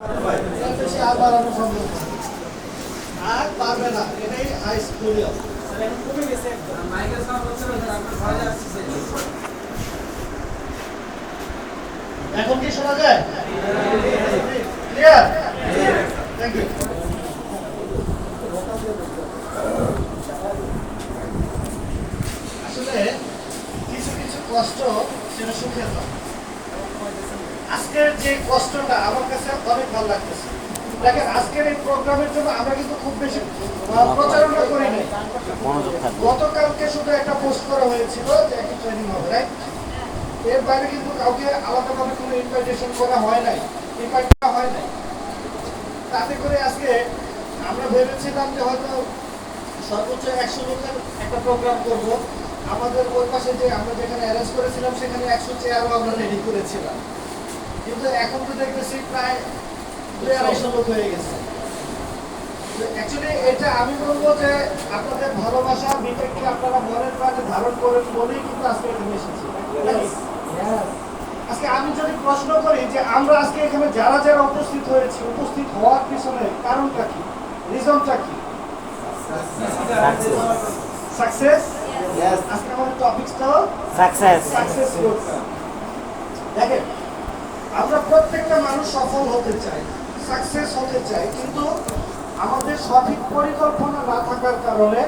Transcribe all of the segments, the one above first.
বেশি আর বাড়ানো সম্ভব না। আর পারবে না, এটাই হাই স্কুলিয়াম। এখন কি শোনা যায়? ক্লিয়ার? Thank you. আসলে কিছু কিছু কষ্ট সেটা সুখের না। আজকের যে কষ্টটা আমার কাছে অনেক ভালো লাগতেছে। দেখেন, আজকের এই প্রোগ্রামের জন্য আমরা কিন্তু খুব বেশি প্রচারণা করি নাই। গতকালকে শুধু একটা পোস্ট করা হয়েছিল যে একটা ট্রেনিং হবে, রাইট? এর বাইরে কিন্তু কাউকে আলাদাভাবে কোনো ইনভাইটেশন করা হয় নাই, ইনভাইট করা হয় নাই। তাতে করে আজকে আমরা ভেবেছিলাম যে হয়তো সর্বোচ্চ 100 লোকের একটা প্রোগ্রাম করব। আমাদের ওই পাশে যে আমরা যেখানে অ্যারেঞ্জ করেছিলাম সেখানে 100 চেয়ারও আমরা রেডি করেছিলাম, কিন্তু এখন তো দেখতেছি প্রায় 200-250 লোক হয়ে গেছে। অ্যাকচুয়ালি এটা আমি বলবো যে আপনাদের ভালোবাসা বিটেককে আপনারা মনের প্রাণে ধারণ করেন বলেই কিন্তু আজকে এখানে এসেছি। আজকে আমি যদি প্রশ্ন করি যে আমরা আজকে এখানে যারা যারা উপস্থিত হয়েছি, উপস্থিত হওয়ার পিছনে কারণটা কি, রিজনটা কি? সাকসেস। আজকে আমাদের টপিকটা সাকসেস। সাকসেস রোডটা। দেখেন, আমরা প্রত্যেকটা মানুষ সফল হতে চাই, সাকসেস হতে চাই, কিন্তু আমাদের সঠিক পরিকল্পনা না থাকার কারণে,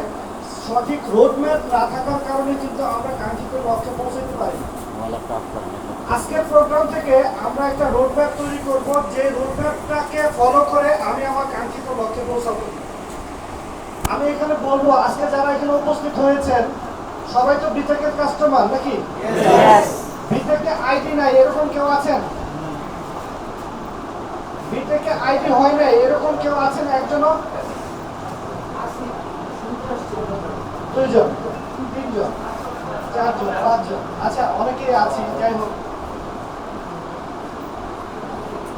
সঠিক রোডম্যাপ না থাকার কারণে কিন্তু আমরা কাঙ্ক্ষিত লক্ষ্যে পৌঁছাতে পারি না। আজকের প্রোগ্রাম থেকে আমরা একটা রোডম্যাপ তৈরি করব, যে রোডম্যাপটাকে ফলো করে আমি আমার কাঙ্ক্ষিত লক্ষ্যে পৌঁছাবো। আমি এখানে বলবো, আজকে যারা এখানে উপস্থিত হয়েছেন সবাই তো বিটেকের কাস্টমার নাকি? বিটেকে আইডি নাই এরকম কেউ আছেন? বিটেকে আইডি হয় নাই এরকম কেউ আছেন? একজনও? 2 জন, 3 জন, 4 জন, 5 জন, আচ্ছা অনেকেই আছি। যাই হোক,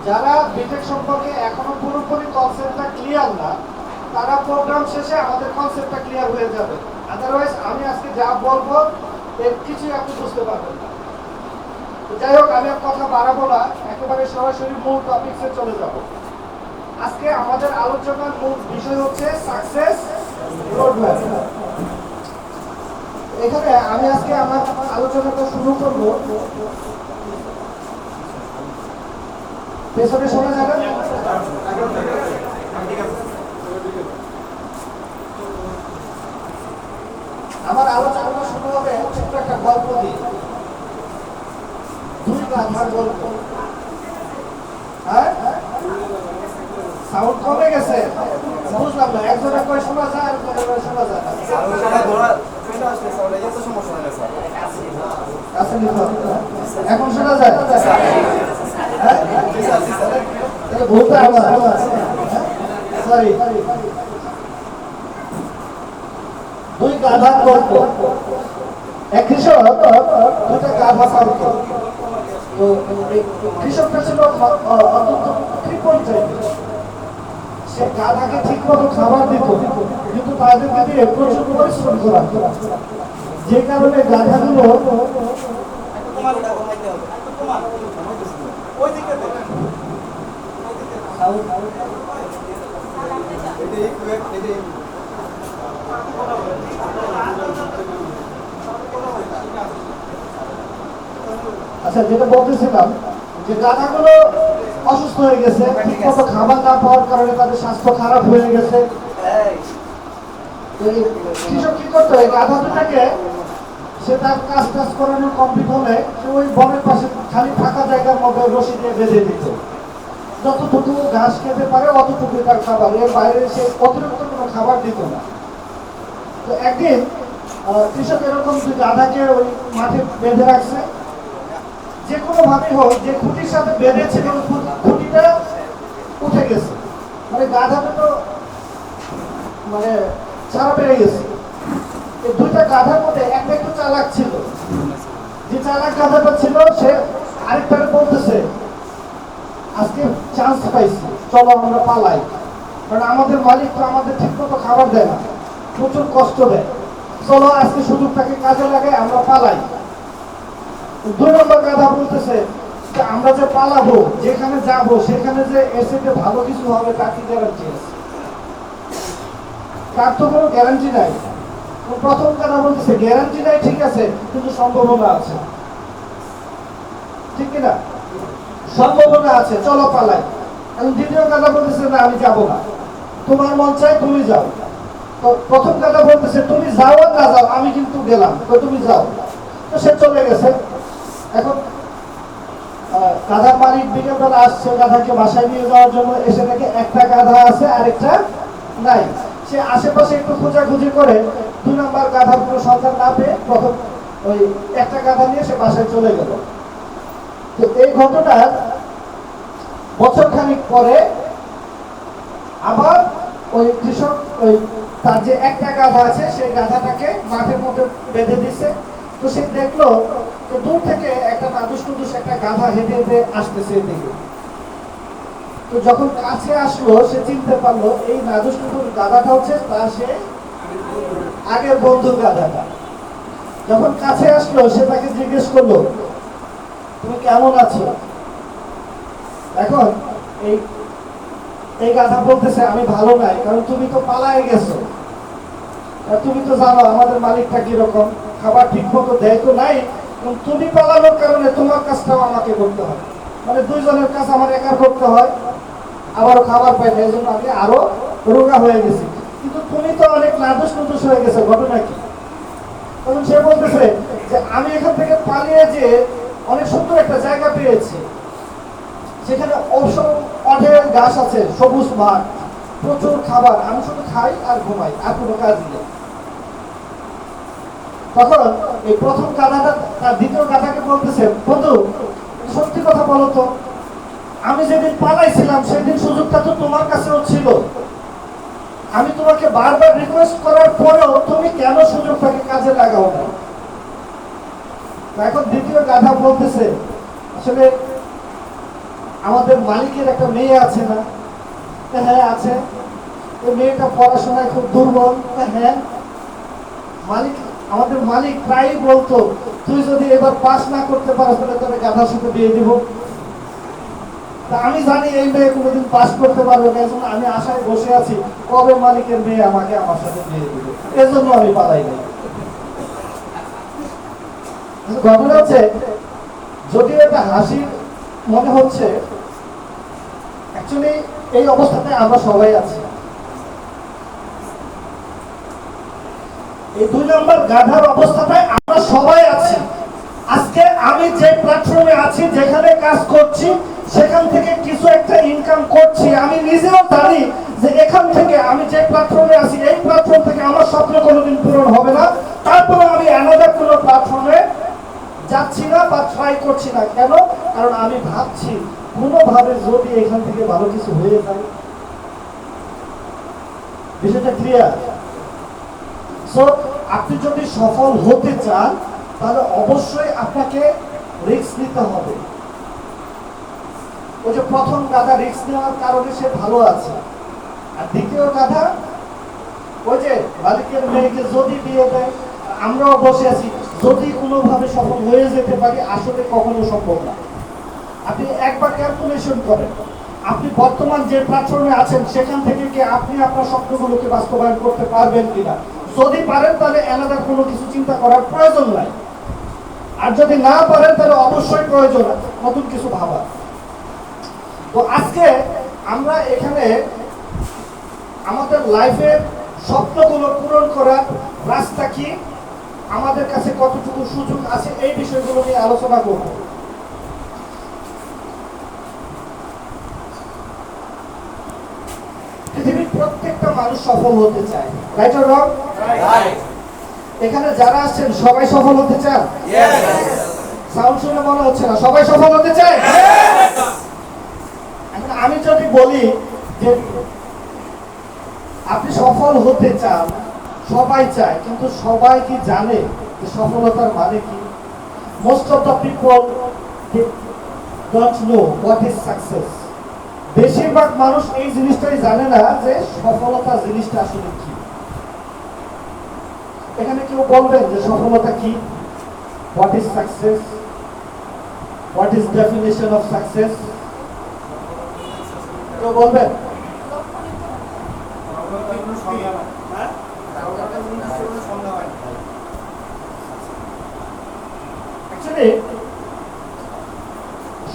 যারা বিটেক সম্পর্কে এখনো পুরোপুরি কনসেপ্টটা ক্লিয়ার না, তারা প্রোগ্রাম শেষে আমাদের কনসেপ্টটা ক্লিয়ার হয়ে যাবে। আদারওয়াইজ আমি আজকে যা বলবো এর কিছুই আপনি বুঝতে পারবেন না। যাই হোক, আমি আর কথা বাড়াবো না, একেবারে সরাসরি মূল টপিকসে চলে যাব। আজকে আমাদের আলোচনার মূল বিষয় হচ্ছে সাকসেস রোডম্যাপ। এখানে আমি আজকে আমার আলোচনাটা শুরু করব। পেছনে শোনা যাবে? আমার আলোচনা শুরু হবে ছোট্ট একটা গল্প দিয়ে। 2 গাধার গল্প। হ্যাঁ, সাউন্ড কমে গেছে, বুঝলাম না। একজনে কয় শোনা যায়, আর একজনে শোনা যায় না। এখন শোনা যায়? বলতে আমার সরি। 2 গাধার গল্প। এক কৃষক 2টা গাধা পালতো। তো কৃষকটা ছিল অত্যন্ত কৃপণ টাইপের। সে গাধাকে ঠিক মতো খাবার দিত, কিন্তু তাদেরকে দিয়ে প্রচুর পরিশ্রম করাতো, যে কারণে গাধাগুলো আচ্ছা, যেটা বলতেছিলাম যে গাধাগুলো অসুস্থ হয়ে গেছে, ঠিক মতো খাবার না পাওয়ার কারণে তাদের স্বাস্থ্য খারাপ হয়ে গেছে। কৃষক কি করতো, এই গাধা দুটাকে সে তার কাজ টাজ করানো কমপ্লিট হলে সে ওই বনের পাশে খালি ফাঁকা জায়গার মধ্যে রশি দিয়ে বেঁধে দিত। যতটুকু ঘাস খেতে পারে অতটুকু তার খাবার, এর বাইরে সে অতিরিক্ত কোনো খাবার দিত না। তো একদিন কৃষক এরকম 2 গাধাকে ওই মাঠে বেঁধে রাখছে। যে কোনো ভাবেই হোক, যে খুঁটির সাথে বেঁধেছিল খুঁটিটা উঠে গেছে, মানে গাধাটা তো মানে ছাড়া পেয়ে গেছে। এই 2টা গাধার মধ্যে একটা একটু চালাক ছিল। যে চালাক গাধাটা ছিল সে আরেকটাকে বলতেছে, আজকে চান্স পাইছি, চলো আমরা পালাই, কারণ আমাদের মালিক তো আমাদের ঠিক মতো খাবার দেয় না, প্রচুর কষ্ট দেয়, চলো আজকে সুযোগটাকে কাজে লাগে আমরা পালাই। 2 নম্বর গাধা বলতেছে, আমরা যে পালাবো, যেখানে যাব সেখানে যে এসে যে ভালো কিছু হবে তার কি গ্যারান্টি আছে? তার তো কোনো গ্যারান্টি নাই। প্রথম কথা বলতেছে গ্যারান্টি নাই, ঠিক আছে, কিন্তু সম্ভাবনা আছে, ঠিক কিনা? সম্ভাবনা আছে, চলো পালাই। এখন দ্বিতীয় কথা বলতেছে না আমি যাব না, তোমার মন চাই তুমি যাও। তো প্রথম কথা বলতেছে তুমি যাও আর না যাও আমি কিন্তু গেলাম, তো তুমি যাও। তো সে চলে গেছে। এখন গাধার মালিক বিকেলবেলা আসছে গাধাকে বাসায় নিয়ে যাওয়ার জন্য, এসে দেখে একটা গাধা আছে আরেকটা নাই। সে আশেপাশে একটু খোঁজাখুঁজি করে 2 নম্বর গাধার কোনো সন্ধান না পেয়ে প্রথম ওই একটা গাধা নিয়ে সে বাসায় চলে গেল। তো এই ঘটনার বছর খানিক পরে আবার ওই কৃষক ওই তার যে একটা গাধা আছে সেই গাধাটাকে মাঠের মধ্যে বেঁধে দিছে। তো সে দেখলো তো দূর থেকে একটা নাদুস একটা গাধা হেঁটে হেঁটে আসতেছে এদিকে। তো যখন কাছে আসলো সে চিনতে পারলো এই নাদুস গাধাটা হচ্ছে তার সে আগের বন্ধু গাধাটা। যখন কাছে আসলো সে তাকে জিজ্ঞেস করলো তুমি কেমন আছো? এখন এই এই গাধা বলতেছে আমি ভালো নাই, কারণ তুমি তো পালায়ে গেছো। তুমি তো জানো আমাদের মালিকটা কিরকম, খাবার ঠিক মতো দেয় তো নাই, এবং তুমি পালানোর কারণে তোমার কাজটাও আমাকে করতে হয়, মানে দুইজনের কাজ আমার একার করতে হয়, আবারও খাবার পাই না, এই জন্য আমি আরো রোগা হয়ে গেছি। কিন্তু তুমি তো অনেক নাদুস হয়ে গেছো, ঘটনা কি? তখন সে বলতেছে যে আমি এখান থেকে পালিয়ে যে অনেক সুন্দর একটা জায়গা পেয়েছি, সেখানে অঢেল গাছ আছে, সবুজ মাঠ, প্রচুর খাবার, আমি শুধু খাই আর ঘুমাই, আর কোনো কাজ নেই। তখন এই প্রথম গাধাটা তার দ্বিতীয় গাধাকে বলতেছে বন্ধু সত্যি কথা বলো তো, আমি যেদিন পালাইছিলাম সেদিন সুযোগটা তো তোমার কাছেও ছিল, আমি তোমাকে বারবার রিকোয়েস্ট করার পরেও তুমি কেন সুযোগটাকে কাজে লাগাও না? এখন দ্বিতীয় গাধা বলতেছে আসলে আমাদের মালিকের একটা মেয়ে আছে না? হ্যাঁ আছে। ওই মেয়েটা পড়াশোনায় খুব দুর্বল। হ্যাঁ, মালিক আমাদের মালিক প্রায়ই বলতো তুই যদি এবার পাস না করতে পারো তাহলে তোকে গাধার সাথে বিয়ে দিব। তা আমি জানি এই মেয়ে কোনোদিন পাস করতে পারবে না, এজন্য আমি আশায় বসে আছি কবে মালিকের মেয়ে আমাকে আমার সাথে বিয়ে দিবে, এজন্য আমি পালাই নাই। ঘটনা হচ্ছে যদিও এটা হাসির মনে হচ্ছে, অ্যাকচুয়ালি এই অবস্থাতে আমরা সবাই আছি। এই 2 নম্বর গাধার অবস্থাটায় আমরা সবাই আছি। আজকে আমি যে প্ল্যাটফর্মে আছি, যেখানে কাজ করছি, সেখান থেকে কিছু একটা ইনকাম করছি, আমি নিজেও জানি যে এখান থেকে আমি যে প্ল্যাটফর্মে আছি এই প্ল্যাটফর্ম থেকে আমার স্বপ্ন কোনোদিন পূরণ হবে না। তারপরে আমি অ্যানাদার কোনো প্ল্যাটফর্মে যাচ্ছি না বা ট্রাই করছি না। কেন? কারণ আমি ভাবছি কোনোভাবে যদি এখান থেকে ভালো কিছু হয়ে যায়। বিষয়টা ক্লিয়ার? সো আপনি যদি সফল হতে চান তাহলে অবশ্যই আপনাকে রিস্ক নিতে হবে। ওই যে প্রথম গাধা রিস্ক নেওয়ার কারণে সে ভালো আছে, আর দ্বিতীয় গাধা ওই যে মালিকের মেয়েকে যদি বিয়ে দেয়, আমরাও বসে আছি, যদি কোনোভাবে সফল হয়ে যেতে পারি, আসলে কখনো সম্ভব না। আপনি একবার ক্যালকুলেশন করেন, আপনি বর্তমান যে প্ল্যাটফর্মে আছেন সেখান থেকে কি আপনি আপনার স্বপ্নগুলোকে বাস্তবায়ন করতে পারবেন কিনা? যদি পারেন তাহলে আলাদা কোনো কিছু চিন্তা করার প্রয়োজন নাই, আর যদি না পারেন তাহলে অবশ্যই প্রয়োজন নতুন কিছু ভাবা। তো আজকে আমরা এখানে আমাদের লাইফের স্বপ্নগুলো পূরণ করার রাস্তা কি, আমাদের কাছে কতটুকু সুযোগ আছে, এই বিষয়গুলো নিয়ে আলোচনা করব। পৃথিবীর প্রত্যেকটা মানুষ সফল হতে চায়, রাইট অর রং? রাইট। এখানে যারা আছেন সবাই সফল হতে চান? ইয়েস। সাউন্ড শুনে মনে হচ্ছে না সবাই সফল হতে চায়? ইয়েস। এখন আমি যদি বলি যে আপনি সফল হতে চান, সবাই চায়, কিন্তু সবাই কি জানে যে সফলতার মানে কি? Most of the people don't know what is success. বেশিরভাগ মানুষ এই জিনিসটাই জানে না যে সফলতা জিনিসটা আসলে কি। এখানে কেউ বলবেন যে সফলতা কি? What is success? What is definition of success? তো বলবেন।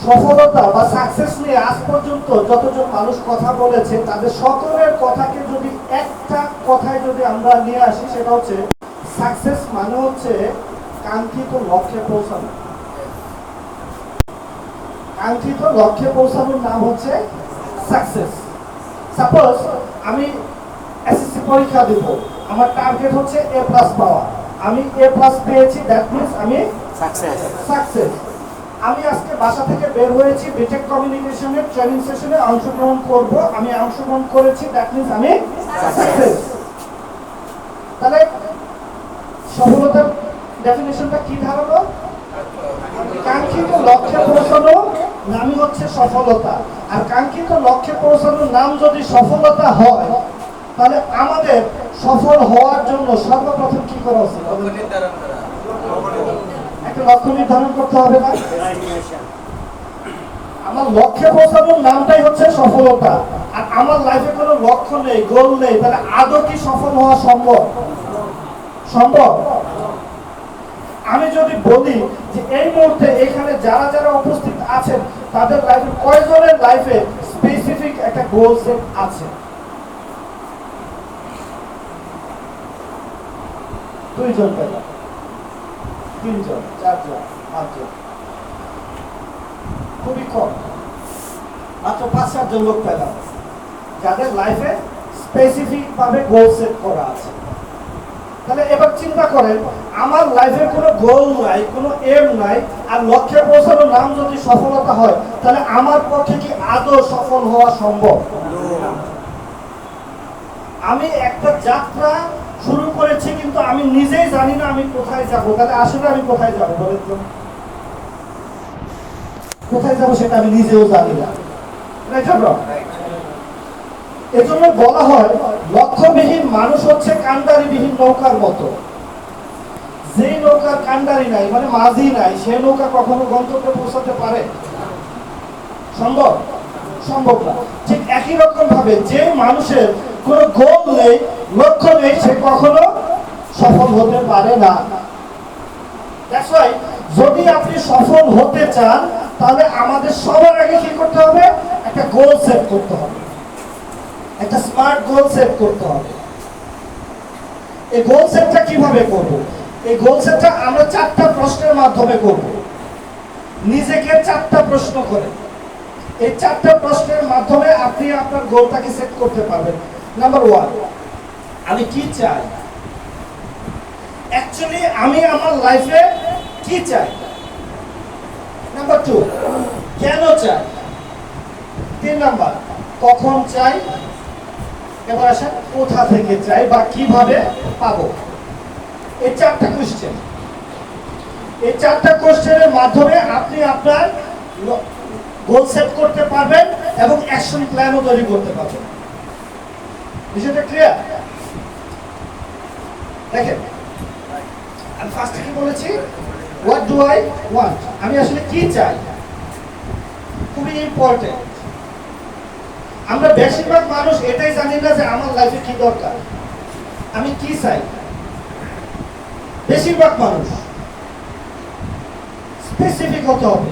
সফলতা বা সাকসেস নিয়ে আজ পর্যন্ত যতজন মানুষ কথা বলেছে তাদের সকলের কথাকে যদি একটা কথায় যদি আমরা নিয়ে আসি, সেটা হচ্ছে সাকসেস মানে হচ্ছে কাঙ্ক্ষিত লক্ষ্যে পৌঁছানো। কাঙ্ক্ষিত লক্ষ্যে পৌঁছানোর নাম হচ্ছে সাকসেস। সাপোজ আমি এসএসসি পরীক্ষা দেব, আমার টার্গেট হচ্ছে A+ পাওয়া, আমি A+ পেয়েছি, দ্যাট মিন্স আমি সাকসেস। আমি আজকে বাসা থেকে বের হয়েছি, বিটেক কমিউনিকেশনের ট্রেনিং সেশনে অংশগ্রহণ করব, আমি অংশগ্রহণ করেছি, দ্যাট মিন্স আমি সাকসেস। তাহলে সফলতার ডেফিনিশনটা কি দাঁড়ালো? কাঙ্ক্ষিত লক্ষ্যে পৌঁছানো নামই হচ্ছে সফলতা। আর কাঙ্ক্ষিত লক্ষ্যে পৌঁছানোর নাম যদি সফলতা হয়, তাহলে আমাদের সফল হওয়ার জন্য সর্বপ্রথম কি করা উচিত? একটা লক্ষ্য নির্ধারণ করতে হবে না? আমার লক্ষ্যে পৌঁছানোর নামটাই হচ্ছে সফলতা। আর আমার লাইফে কোনো লক্ষ্য নেই, গোল নেই, তাহলে আদৌ কি সফল হওয়া সম্ভব? সম্ভব? আমি যদি বলি যে এই মুহূর্তে এখানে যারা যারা উপস্থিত আছেন তাদের লাইফে কয়জনের লাইফে স্পেসিফিক একটা গোল সেট আছে? 2 জন পেলাম, 3 জন, 4 জন, 5 জন, খুবই কম, মাত্র 5-7 জন লোক পেলাম যাদের লাইফে স্পেসিফিক ভাবে গোল সেট করা আছে। তাহলে এবার চিন্তা করেন, আমার লাইফে কোনো গোল নাই, কোনো এম নাই, আর লক্ষ্যে পৌঁছানোর নাম যদি সফলতা হয়, তাহলে আমার পক্ষে কি আদৌ সফল হওয়া সম্ভব? আমি একটা যাত্রা শুরু করেছি, কিন্তু আমি নিজেই জানি না আমি কোথায় যাব। তাহলে আসলে আমি কোথায় যাব বলেন তো? কোথায় যাব সেটা আমি নিজেও জানি না। এজন্য বলা হয় লক্ষ্যবিহীন মানুষ হচ্ছে কান্ডারিবিহীন নৌকার মতো। যে নৌকার কান্ডারি নাই, মানে মাঝি নাই, সে নৌকা কখনো গন্তব্যে পৌঁছাতে পারে? সম্ভব? সম্ভব না। ঠিক একই রকম ভাবে যে মানুষের কোনো গোল নেই, লক্ষ্য নেই, সে কখনো সফল হতে পারে না। দ্যাটস ওয়াই যদি আপনি সফল হতে চান, তাহলে আমাদের সবার আগে কি করতে হবে? একটা গোল সেট করতে হবে, একটা স্মার্ট গোল সেট করতে হবে। এই গোল সেটটা কিভাবে করব? এই গোল সেটটা আমরা 4টা প্রশ্নের মাধ্যমে করব। নিজেকে 4টা প্রশ্ন করে, এই 4টা প্রশ্নের মাধ্যমে আপনি আপনার গোলটাকে সেট করতে পারবেন। নাম্বার 1, আমি কি চাই? অ্যাকচুয়ালি আমি আমার লাইফে কি চাই? নাম্বার 2, কেন চাই? 3 নাম্বার, কখন চাই? এবার আসেন, কোথা থেকে চাই বা কিভাবে পাবো? এই 4টা কোশ্চেন, এই 4টা কোশ্চেনের মাধ্যমে আপনি আপনার গোল সেট করতে পারবেন এবং অ্যাকশন প্ল্যানও তৈরি করতে পারবেন। বিষয়টা ক্লিয়ার? দেখেন, আমি ফার্স্টে কি বলেছি? What do I want? আমি আসলে কি চাই? খুবই ইম্পর্টেন্ট। আমরা বেশিরভাগ মানুষ এটাই জানি না যে আমার লাইফে কি দরকার, আমি কি চাই। বেশিরভাগ মানুষ স্পেসিফিক হতে হবে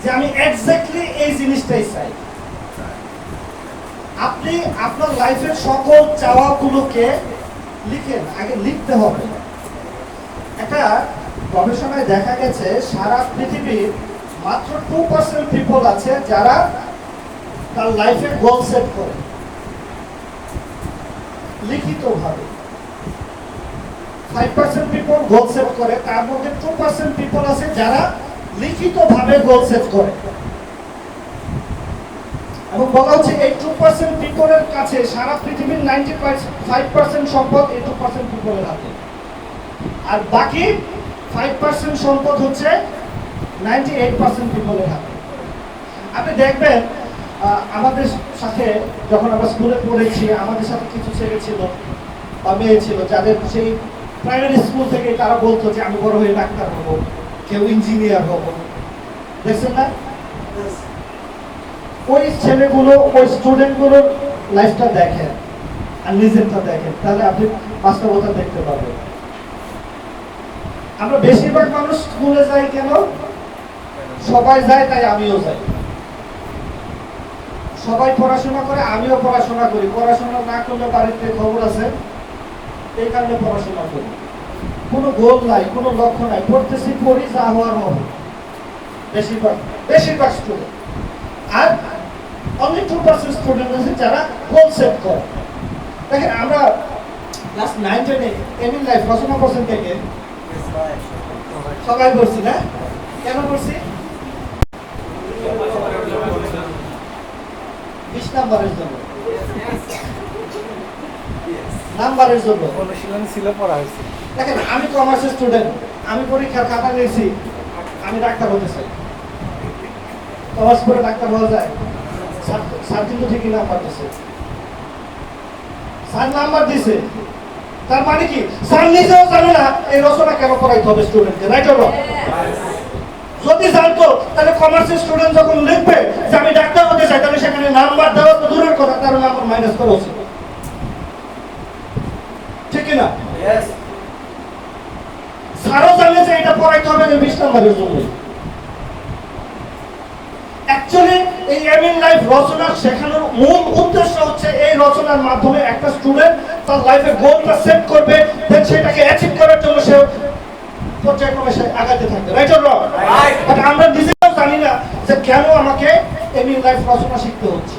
যে আমি এক্স্যাক্টলি এই জিনিসটাই চাই। আপনি আপনার লাইফের সকল চাওয়াগুলোকে লিখেন, আগে লিখতে হবে। একটা গবেষণায় দেখা গেছে সারা পৃথিবীর মাত্র 2% পিপল আছে যারা তার লাইফে গোল সেট করে লিখিতভাবে। 5% পিপল গোল সেট করে, তার মধ্যে 2% পিপল আছে যারা লিখিতভাবে গোল সেট করে। এবং বলা হচ্ছে এই 2% পিপলের কাছে সারা পৃথিবীর 95% সম্পদ এই 2% পিপলের হাতে, আর বাকি 5% সম্পদ হচ্ছে 98% পিপলের হাতে। আপনি দেখবেন আমাদের সাথে যখন আমরা স্কুলে পড়েছি, আমাদের সাথে কিছু ছেলে ছিল বা মেয়ে ছিল যাদের সেই প্রাইমারি স্কুল থেকে তারা বলতো যে আমি বড় হয়ে ডাক্তার হব, কেউ ইঞ্জিনিয়ার হব। দেখছেন না? ওই ছেলেগুলো ওই স্টুডেন্টগুলোর লাইফটা দেখেন আর নিজেরটা দেখেন, তাহলে আপনি বাস্তবতা দেখতে পাবেন। আমরা বেশিরভাগ মানুষ স্কুলে যাই কেন? সবাই যায় তাই আমিও যাই। সবাই পড়াশোনা করে, আমিও পড়াশোনা করি। পড়াশোনা না করলে বাড়িতে খবর আছে, এই কারণে পড়াশোনা করি। কোনো গোল নাই, কোনো লক্ষ্য নাই, পড়তেছি পড়ি, যা হওয়ার হবে। বেশিরভাগ স্টুডেন্ট। আর অনলি 2% স্টুডেন্ট আছে যারা গোল সেট করে। দেখেন আমরা ক্লাস 9 10 এমইন লাইফ রচনা করছেন থেকে সবাই করছি না? কেন করছি? 20 নাম্বারের জন্য। নাম্বারের জন্য অনুশীলন ছিল, পড়া হয়েছে। দেখেন আমি কমার্সের স্টুডেন্ট, আমি পরীক্ষার খাতা নিয়েছি, আমি ডাক্তার হতে চাই। কমার্স পড়ে ডাক্তার হওয়া যায়? স্যার কিন্তু ঠিকই নাম্বার দিছে। স্যার নাম্বার দিছে, তার মানে কি স্যার নিজেও জানে না এই রচনা কেন পড়াইতে হবে স্টুডেন্টকে, রাইট অর রং? যদি জানতো তাহলে কমার্সের স্টুডেন্ট যখন লিখবে যে আমি ডাক্তার হতে চাই, তাহলে সেখানে নাম্বার দেওয়া তো দূরের কথা, তার নাম্বার মাইনাস করা উচিত, ঠিক না? স্যারও জানে যে এটা পড়াইতে হবে 20 নাম্বারের জন্য। অ্যাকচুয়ালি এই এমইন লাইফ রচনা শেখানোর মূল উদ্দেশ্য হচ্ছে এই রচনার মাধ্যমে একটা স্টুডেন্ট তার লাইফে গোলটা সেট করবে, দেন সেটাকে অ্যাচিভ করার জন্য সে পর্যায়ক্রমে সে আগাতে থাকবে, রাইট অর রং? বাট আমরা নিজেরাও জানি না যে কেন আমাকে এমইন লাইফ রচনা শিখতে হচ্ছে।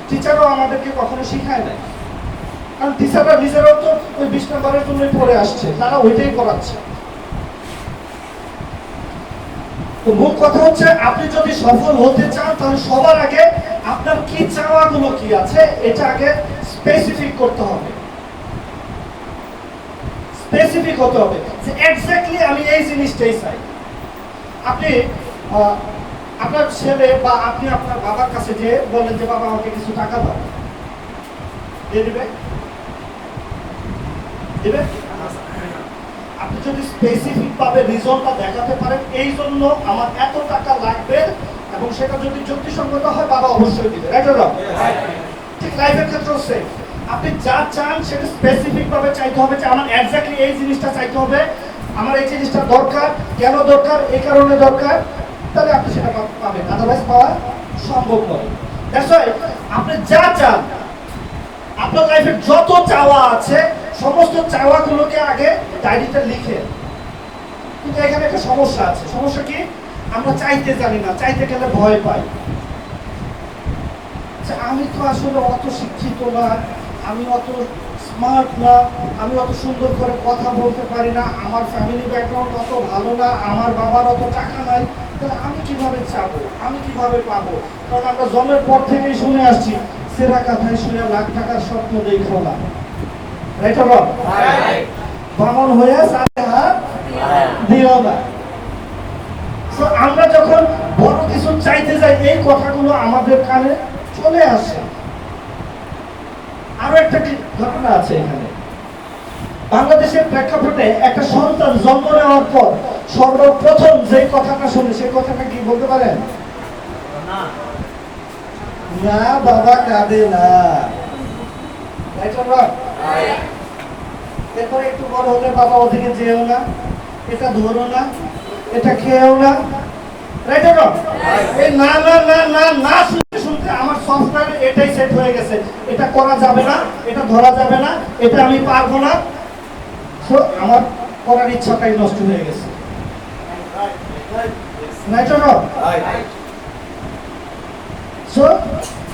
টিচারও আমাদেরকে কখনো শিখায় না, কারণ টিচাররা নিজেরাও তো ওই 20 নাম্বারের জন্যই পড়ে আসছে, তারা ওইটাই করাচ্ছে। তো মূল কথা হচ্ছে আপনি যদি সফল হতে চান তাহলে সবার আগে আপনার কি চাওয়াগুলো কি আছে এটা আগে স্পেসিফিক করতে হবে। স্পেসিফিক হতে হবে যে এক্স্যাক্টলি আমি এই জিনিসটাই চাই। আপনি আপনার ছেলে বা আপনি আপনার বাবার কাছে যে বলেন যে বাবা আমাকে কিছু টাকা দাও, দিয়ে দিবে? দিবে? আপনি যদি স্পেসিফিক ভাবে রিজনটা দেখাতে পারেন, এই জন্য আমার এত টাকা লাগবে, এবং সেটা যদি যুক্তিসঙ্গত হয়, বাবা অবশ্যই দিবে, রাইট অর রং? ঠিক লাইফের ক্ষেত্রেও সেম। আপনি যা চান সেটা স্পেসিফিক ভাবে চাইতে হবে, যে আমার এক্স্যাক্টলি এই জিনিসটা চাইতে হবে, আমার এই জিনিসটা দরকার, কেন দরকার, এই কারণে দরকার, তাহলে আপনি সেটা পাবেন, আদারওয়াইজ পাওয়া সম্ভব নয়। দ্যাটস হোয়াই আপনি যা চান, আপনার লাইফে যত চাওয়া আছে সমস্ত চাওয়াগুলোকে আগে ডায়েরিতে লিখে। কিন্তু এখানে একটা সমস্যা আছে। সমস্যা কি? আমরা চাইতে জানি না, চাইতে গেলে ভয় পাই। আমি তো আসলে অত শিক্ষিত না, আমি অত স্মার্ট না, আমি অত সুন্দর করে কথা বলতে পারি না, আমার ফ্যামিলি ব্যাকগ্রাউন্ড অত ভালো না, আমার বাবার অত টাকা নাই, তাহলে আমি কিভাবে চাবো, আমি কিভাবে পাবো? কারণ আমরা জন্মের পর থেকেই শুনে আসছি, সেরা কথায় শুনে লাখ টাকার স্বপ্ন দেখো না, রাইট অর রং? বামন হয়ে সাথে হাত দিও না। সো আমরা যখন বড় কিছু চাইতে যাই, এই কথাগুলো আমাদের কানে চলে আসে। আরো একটা ঘটনা আছে এখানে। বাংলাদেশের প্রেক্ষাপটে একটা সন্তান জন্ম নেওয়ার পর সর্বপ্রথম যে কথাটা শুনে, সেই কথাটা কি বলতে পারেন? না বাবা কাঁদে না, রাইট অর রং? এরপরে একটু বড় হলে বাবা ওদিকে যেও না, এটা ধরো না, এটা খেয়েও না, রাইট অর রং? এই না না না না না শুনতে শুনতে আমার সফটওয়্যারে এটাই সেট হয়ে গেছে, এটা করা যাবে না, এটা ধরা যাবে না, এটা আমি পারবো না। সো আমার করার ইচ্ছাটাই নষ্ট হয়ে গেছে, রাইট অর রং? সো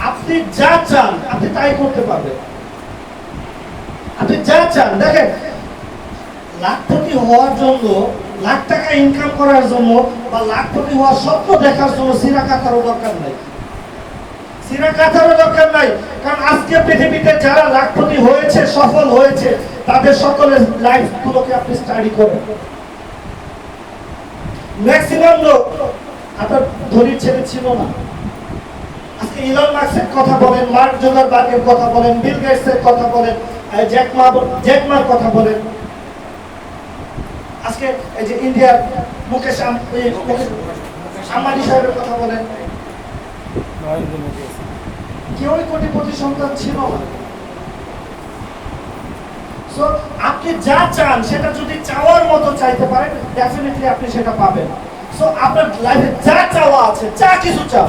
আপনি যা চান আপনি তাই করতে পারবেন। আপনি যা চান, দেখেন লাখপতি হওয়ার জন্য, লাখ টাকা ইনকাম করার জন্য বা লাখপতি হওয়ার স্বপ্ন দেখার জন্য সিরা কাতারও দরকার নাই, সিরা কাতারও দরকার নাই। কারণ আজকে পৃথিবীতে যারা লাখপতি হয়েছে, সফল হয়েছে, তাদের সকলের লাইফ গুলোকে আপনি স্টাডি করেন। ম্যাক্সিমাম লোক আপনার ধনীর ছেলে ছিল না। আজকে ইলন মাস্কের কথা বলেন, মার্ক জুকারবার্গের কথা বলেন, বিল গেটসের কথা বলেন, জ্যাক মার কথা বলেন, আজকে এই যে ইন্ডিয়ার মুকেশ আম্বানি সাহেবের কথা বলেন, কেউই কোটিপতি সন্তান ছিল না। সো আপনি যা চান সেটা যদি চাওয়ার মতো চাইতে পারেন, ডেফিনেটলি আপনি সেটা পাবেন। সো আপনার লাইফে যা চাওয়া আছে, যা কিছু চান,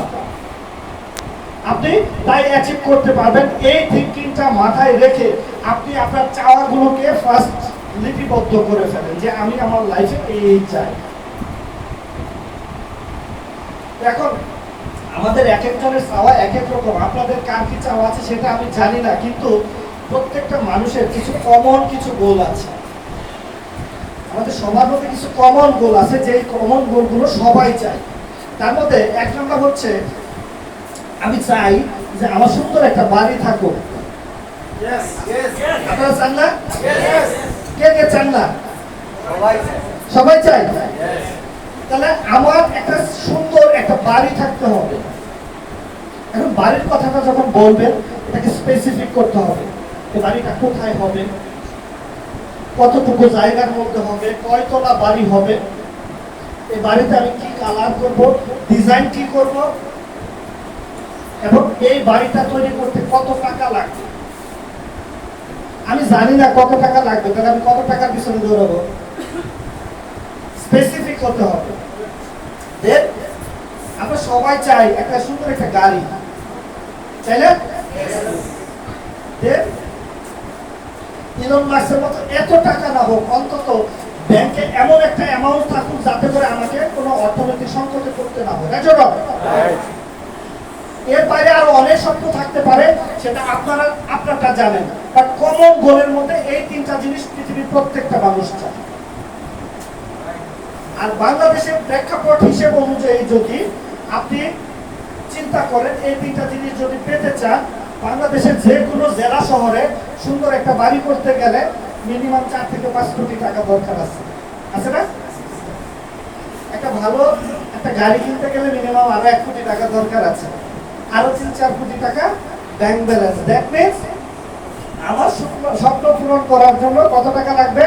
আপনি তাই অ্যাচিভ করতে পারবেন। এই থিঙ্কিংটা মাথায় রেখে আপনি আপনার চাওয়াগুলোকে ফার্স্ট লিপিবদ্ধ করে ফেলেন যে আমি আমার লাইফে এই চাই। এখন আমাদের এক একজনের চাওয়া এক এক রকম। আপনাদের কার কি চাওয়া আছে সেটা আমি জানি না, কিন্তু প্রত্যেকটা মানুষের কিছু কমন কিছু গোল আছে। আমাদের সবার মধ্যে কিছু কমন গোল আছে, যে কমন গোলগুলো সবাই চায়। তার মধ্যে এক নম্বর হচ্ছে, আমি চাই যে আমার সুন্দর একটা বাড়ি থাকুক। আপনারা চান না? কে কে চান না? সবাই চাই। তাহলে আমার একটা সুন্দর একটা বাড়ি থাকতে হবে। এখন বাড়ির কথাটা যখন বলবেন, এটাকে স্পেসিফিক করতে হবে। এই বাড়িটা কোথায় হবে, কতটুকু জায়গার মধ্যে হবে, কয়তলা বাড়ি হবে, এই বাড়িতে আমি কি কালার করব, ডিজাইন কি করব, এবং এই বাড়িটা তৈরি করতে কত টাকা লাগবে। আমি জানি না কত টাকা লাগবে, তাহলে আমি কত টাকার পিছনে দৌড়াবো? স্পেসিফিক হতে হবে। দেন আমরা সবাই চাই একটা সুন্দর একটা গাড়ি, চাই না? দেন ইলন মাস্কের মতো এত টাকা না হোক, অন্তত ব্যাংকে এমন একটা অ্যামাউন্ট থাকুক যাতে করে আমাকে কোনো অর্থনৈতিক সংকটে পড়তে না হয়। এর বাইরে আরো অনেক স্বপ্ন থাকতে পারে, সেটা আপনারটা জানেন। বাট কমন গোলের মধ্যে এই তিনটা জিনিস পৃথিবীর প্রত্যেকটা মানুষ চায়। আর বাংলাদেশের প্রেক্ষাপট হিসেব অনুযায়ী যদি আপনি চিন্তা করেন, এই তিনটা জিনিস যদি পেতে চান, বাংলাদেশের যে কোনো জেলা শহরে সুন্দর একটা বাড়ি করতে গেলে মিনিমাম 4 থেকে 5 কোটি টাকা দরকার আছে, আছে না? একটা ভালো একটা গাড়ি কিনতে গেলে মিনিমাম আরো 1 কোটি টাকা দরকার আছে, আরো 3-4 কোটি টাকা ব্যাংক ব্যালেন্স। দ্যাট মিন্স আমার স্বপ্ন পূরণ করার জন্য কত টাকা লাগবে?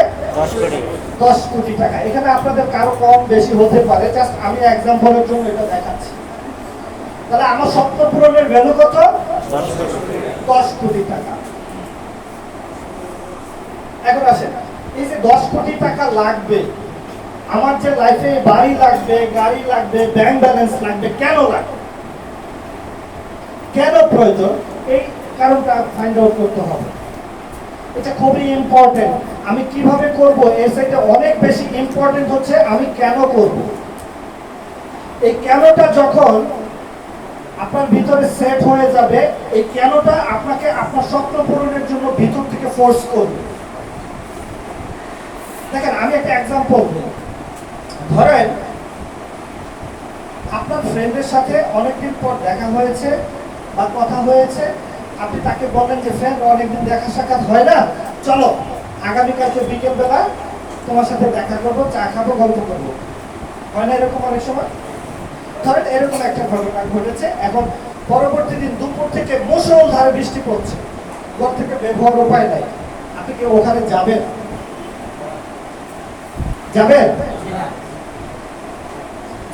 10 কোটি টাকা। এখানে আপনাদের কারো কম বেশি হতে পারে, জাস্ট আমি এক্সাম্পলের জন্য এটা দেখাচ্ছি। তাহলে আমার স্বপ্ন পূরণের ভ্যালু কত? 10 কোটি টাকা। এখন আসেন, এই যে 10 কোটি টাকা লাগবে, আমার যে লাইফে বাড়ি লাগবে, গাড়ি লাগবে, ব্যাংক ব্যালেন্স লাগবে, কেন লাগবে, কেন প্রয়োজন, এই কারণটা ফাইন্ড আউট করতে হবে। এটা খুবই ইম্পর্টেন্ট। আমি কিভাবে করব এর সাথে অনেক বেশি ইম্পর্টেন্ট হচ্ছে আমি কেন করব। এই কেনটা যখন আপনার ভিতরে সেট হয়ে যাবে, এই কেনটা আপনাকে আপনার স্বপ্ন পূরণের জন্য ভিতর থেকে ফোর্স করবে। দেখেন, আমি একটা এক্সাম্পল দিই। ধরেন আপনার ফ্রেন্ডের সাথে অনেকদিন পর দেখা হয়েছে বা কথা হয়েছে, আপনি তাকে বললেন যে ফ্রেন্ড, অনেকদিন দেখা সাক্ষাৎ হয় না, চলো আগামীকালকে বিকেল বেলা তোমার সাথে দেখা করবো, চা খাবো, গল্প করবো। হয় না এরকম অনেক সময়? ধরেন এরকম একটা ঘটনা ঘটেছে। এখন পরবর্তী দিন দুপুর থেকে মুষলধারে বৃষ্টি পড়ছে, ঘর থেকে বের হওয়ার উপায় নাই। আপনি কি ওখানে যাবেন? যাবেন?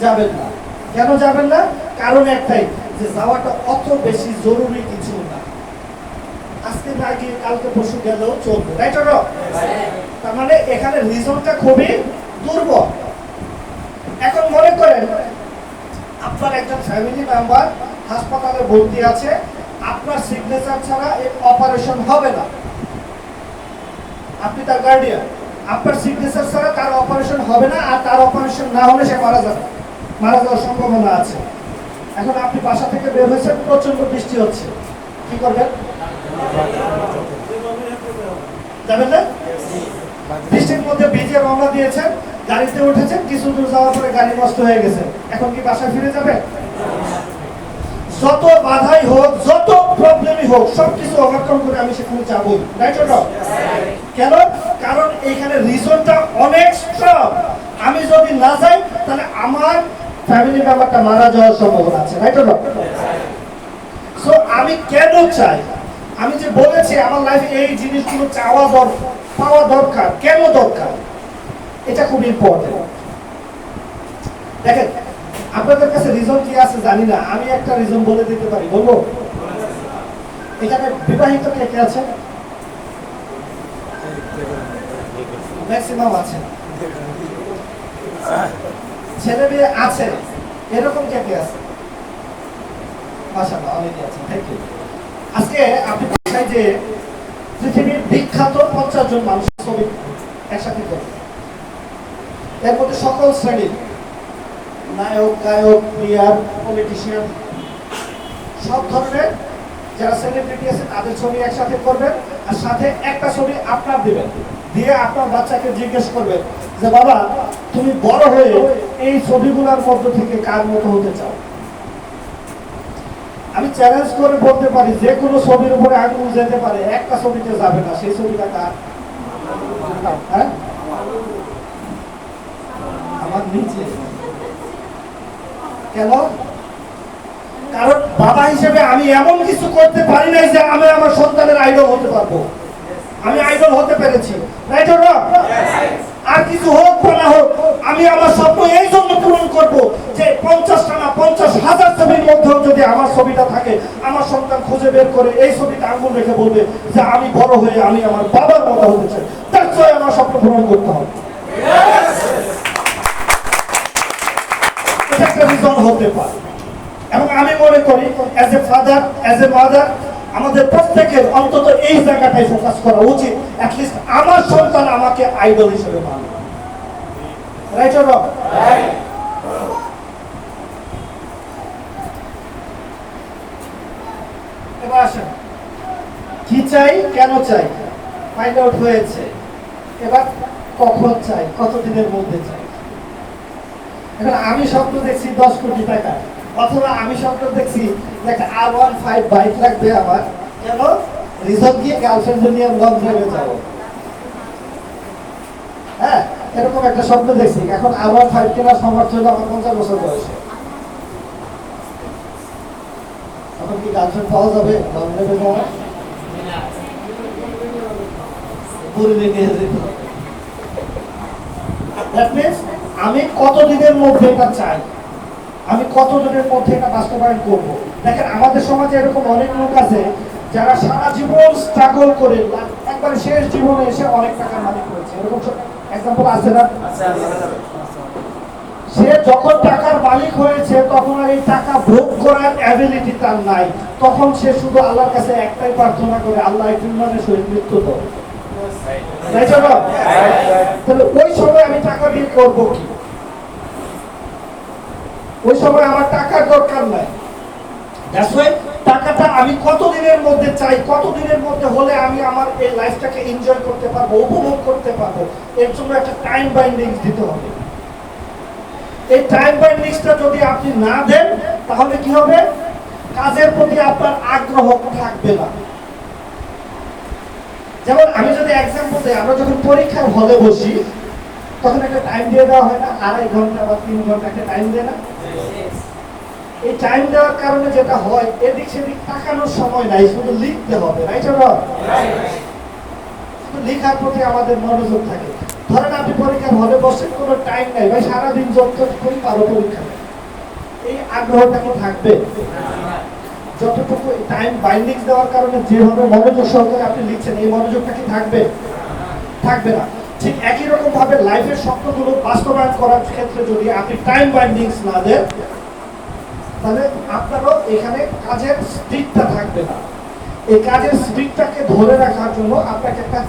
যাবেন না। কেন যাবেন না? কারণ একটাই, যে যাওয়াটা অত বেশি জরুরি কিছু না। আজকে না গিয়ে কালকে পরশু গেলেও চলবে, রাইট? তার মানে এখানে রিজনটা খুবই দুর্বল। এখন মনে করেন আপনার একজন ফ্যামিলি মেম্বার হাসপাতালে ভর্তি আছে, আপনার সিগনেচার ছাড়া এই অপারেশন হবে না। আপনি তার গার্ডিয়ান, আপনার সিগনেচার ছাড়া তার অপারেশন হবে না, আর তার অপারেশন না হলে সে মারা যাবে, মারা যাওয়ার সম্ভাবনা আছে। এখন আপনি বাসা থেকে বের হয়েছেন, প্রচন্ড বৃষ্টি হচ্ছে, কি করবেন? যাবেন না? বৃষ্টির মধ্যে ভিজে রওনা দিয়েছেন, গাড়িতে উঠেছেন, কিছু দূর যাওয়ার পরে গাড়ি নষ্ট হয়ে গেছে, এখন কি বাসায় ফিরে যাবেন? যত বাধাই হোক, যত প্রবলেমই হোক, সবকিছু ওভারকাম করে আমি সেখানে যাবই, রাইট? কেন? কারণ এইখানে রিজনটা অনেক স্ট্রং। আমি যদি না যাই তাহলে আমার ফ্যামিলি মেম্বারটা মারা যাওয়ার সম্ভাবনা আছে, রাইট? সো আমি কেন চাই, আমি যে বলেছি আমার লাইফে এই জিনিসগুলো চাওয়া দরকার, পাওয়া দরকার, কেন দরকার, এটা খুব ইম্পর্টেন্ট। দেখেন, আপনাদের কাছে রিজন কি আছে জানি না, আমি একটা রিজন বলে দিতে পারি, বলবো? এখানে বিবাহিত কে কে আছে? ম্যাক্সিমাম আছে। ছেলে মেয়ে আছে এরকম কে কে আছে? মাশাআল্লাহ, অনেকে আছে। Thank you. আজকে আপনি দেখাই যে পৃথিবীর বিখ্যাত 50 জন মানুষ ছবি একসাথে করবে। এর মধ্যে সকল শ্রেণীর নায়ক, গায়ক, প্লেয়ার, পলিটিশিয়ান, সব ধরনের যারা সেলিব্রিটি আছে তাদের ছবি একসাথে করবেন, আর সাথে একটা ছবি আপনার দিবেন, দিয়ে আপনার বাচ্চাকে জিজ্ঞেস করবেন যে বাবা তুমি বড় হয়ে এই ছবিগুলোর মধ্য থেকে কার মতো হতে চাও? আমি চ্যালেঞ্জ করে বলতে পারি যে কোনো ছবির উপরে আঙুল যেতে পারে, একটা ছবিতে যাবে না, সেই ছবিটা কার? হ্যাঁ, আমার নিচে। কেন? কারণ বাবা হিসেবে আমি এমন কিছু করতে পারি নাই যে আমি আমার সন্তানের আইডল হতে পারবো। আমি আইডল হতে পেরেছি, রাইট অর রং? আর কিছু হোক বা না হোক, আমি আমার স্বপ্ন এই জন্য পূরণ করব যে 50টা না 50,000 ছবির মধ্যেও যদি আমার ছবিটা থাকে, আমার সন্তান খুঁজে বের করে এই ছবিটা আঙুল রেখে বলবে যে আমি বড় হয়ে আমি আমার বাবার মতো হতে চাই। তার চেয়ে আমার স্বপ্ন পূরণ করতে হবে। এটা একটা রিজন হতে পারে। এবং আমি মনে করি as a father, as a mother, আমাদের প্রত্যেকের অন্তত এই জায়গাটায় ফোকাস করা উচিত, অ্যাটলিস্ট আমার সন্তান আমাকে আইডল হিসেবে মানে। Right or wrong? এবার আসেন, কি চাই, কেন চাই, ফাইন্ড আউট হয়েছে। এবার কখন চাই, কতদিনের মধ্যে চাই। এখন আমি স্বপ্ন দেখছি 10 কোটি টাকা, অথবা আমি স্বপ্ন দেখছি একটা R15 বাইক লাগবে আমার, কেন? রিজর্ট গিয়ে গার্লফ্রেন্ড নিয়ে লং ড্রাইভে যাবো। হ্যাঁ, এরকম একটা স্বপ্ন দেখছি। এখন R15 কেনার সামর্থ্য হলো আমার 50 বছর বয়সে। এখন কি গার্লফ্রেন্ড পাওয়া যাবে লং ড্রাইভে যাওয়া? পুরীতে নিয়ে যেতে হবে। দ্যাট মিন্স আমি কতদিনের মধ্যে এটা চাই, আমি কতদিনের মধ্যে এটা বাস্তবায়ন করব। দেখেন আমাদের সমাজে এরকম অনেক লোক আছে যারা সারা জীবন স্ট্রাগল করে একবারে শেষ জীবনে এসে অনেক টাকার মালিক হয়েছে। এরকম এক্সাম্পল আছে না? সে যখন টাকার মালিক হয়েছে তখন আর এই টাকা ভোগ করার অ্যাবিলিটি তার নাই, তখন সে শুধু আল্লাহর কাছে একটাই প্রার্থনা করে, আল্লাহ ইমানের সহিত মৃত্যু দাও। তাহলে ওই সময় আমি টাকা দিয়ে করবো কি? ওই সময় আমার টাকার দরকার নাই। টাকাটা আমি কতদিনের মধ্যে চাই, কতদিনের মধ্যে হলে আমি আমার এই লাইফটাকে এনজয় করতে পারবো, উপভোগ করতে পারবো, এর জন্য একটা টাইম বাইন্ডিংস দিতে হবে। এই টাইম বাইন্ডিংসটা যদি আপনি না দেন তাহলে কি হবে? কাজের প্রতি আপনার আগ্রহ থাকবে না। যেমন আমি যদি এক্সাম্পল দিই, আমরা যখন পরীক্ষার হলে বসি তখন একটা টাইম দিয়ে দেওয়া হয় না? 2.5 ঘন্টা বা 3 ঘন্টা একটা টাইম দেয় না? এই টাইম দেওয়ার কারণে যেটা হয়, এদিক সেদিক তাকানোর সময় নাই, শুধু লিখতে হবে। Right or wrong? শুধু লেখার প্রতি আমাদের মনোযোগ থাকে। ধরেন আপনি পরীক্ষার হলে বসেন, কোনো টাইম নাই, ভাই সারাদিন যতটুকুই পারো পরীক্ষা, এই আগ্রহটা কি থাকবে? যতটুকু টাইম বাইন্ডিংস দেওয়ার কারণে যেভাবে মনোযোগ সহকারে আপনি লিখছেন, এই মনোযোগটা কি থাকবে? থাকবে না। ঠিক একই রকম ভাবে লাইফের স্বপ্নগুলো বাস্তবায়ন করার ক্ষেত্রে যদি আপনি টাইম বাইন্ডিংস না দেন, তাহলে আপনারও এখানে কাজের স্পিডটা থাকবে না। এই কাজের স্পিডটাকে ধরে রাখার জন্য আপনাকে একটা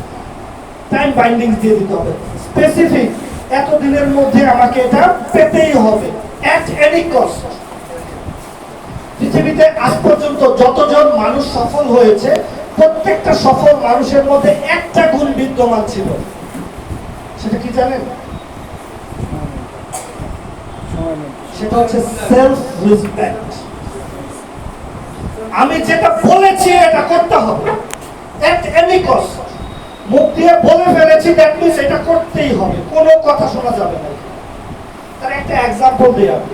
টাইম বাইন্ডিংস দিয়ে দিতে হবে, স্পেসিফিক। এতদিনের মধ্যে আমাকে এটা পেতেই হবে, অ্যাট এনি কস্ট। পৃথিবীতে আজ পর্যন্ত যতজন মানুষ সফল হয়েছে, প্রত্যেকটা সফল মানুষের মধ্যে একটা গুণ বিদ্যমান ছিল। সেটা কি জানেন? সেটা হচ্ছে সেলফ রেসপেক্ট। আমি যেটা বলেছি এটা করতে হবে, এট এনি কস্ট। মুখ দিয়ে বলে ফেলেছি, দ্যাট মিন্স এটা করতেই হবে, কোনো কথা শোনা যাবে না। তার একটা এক্সাম্পল দিই আমি।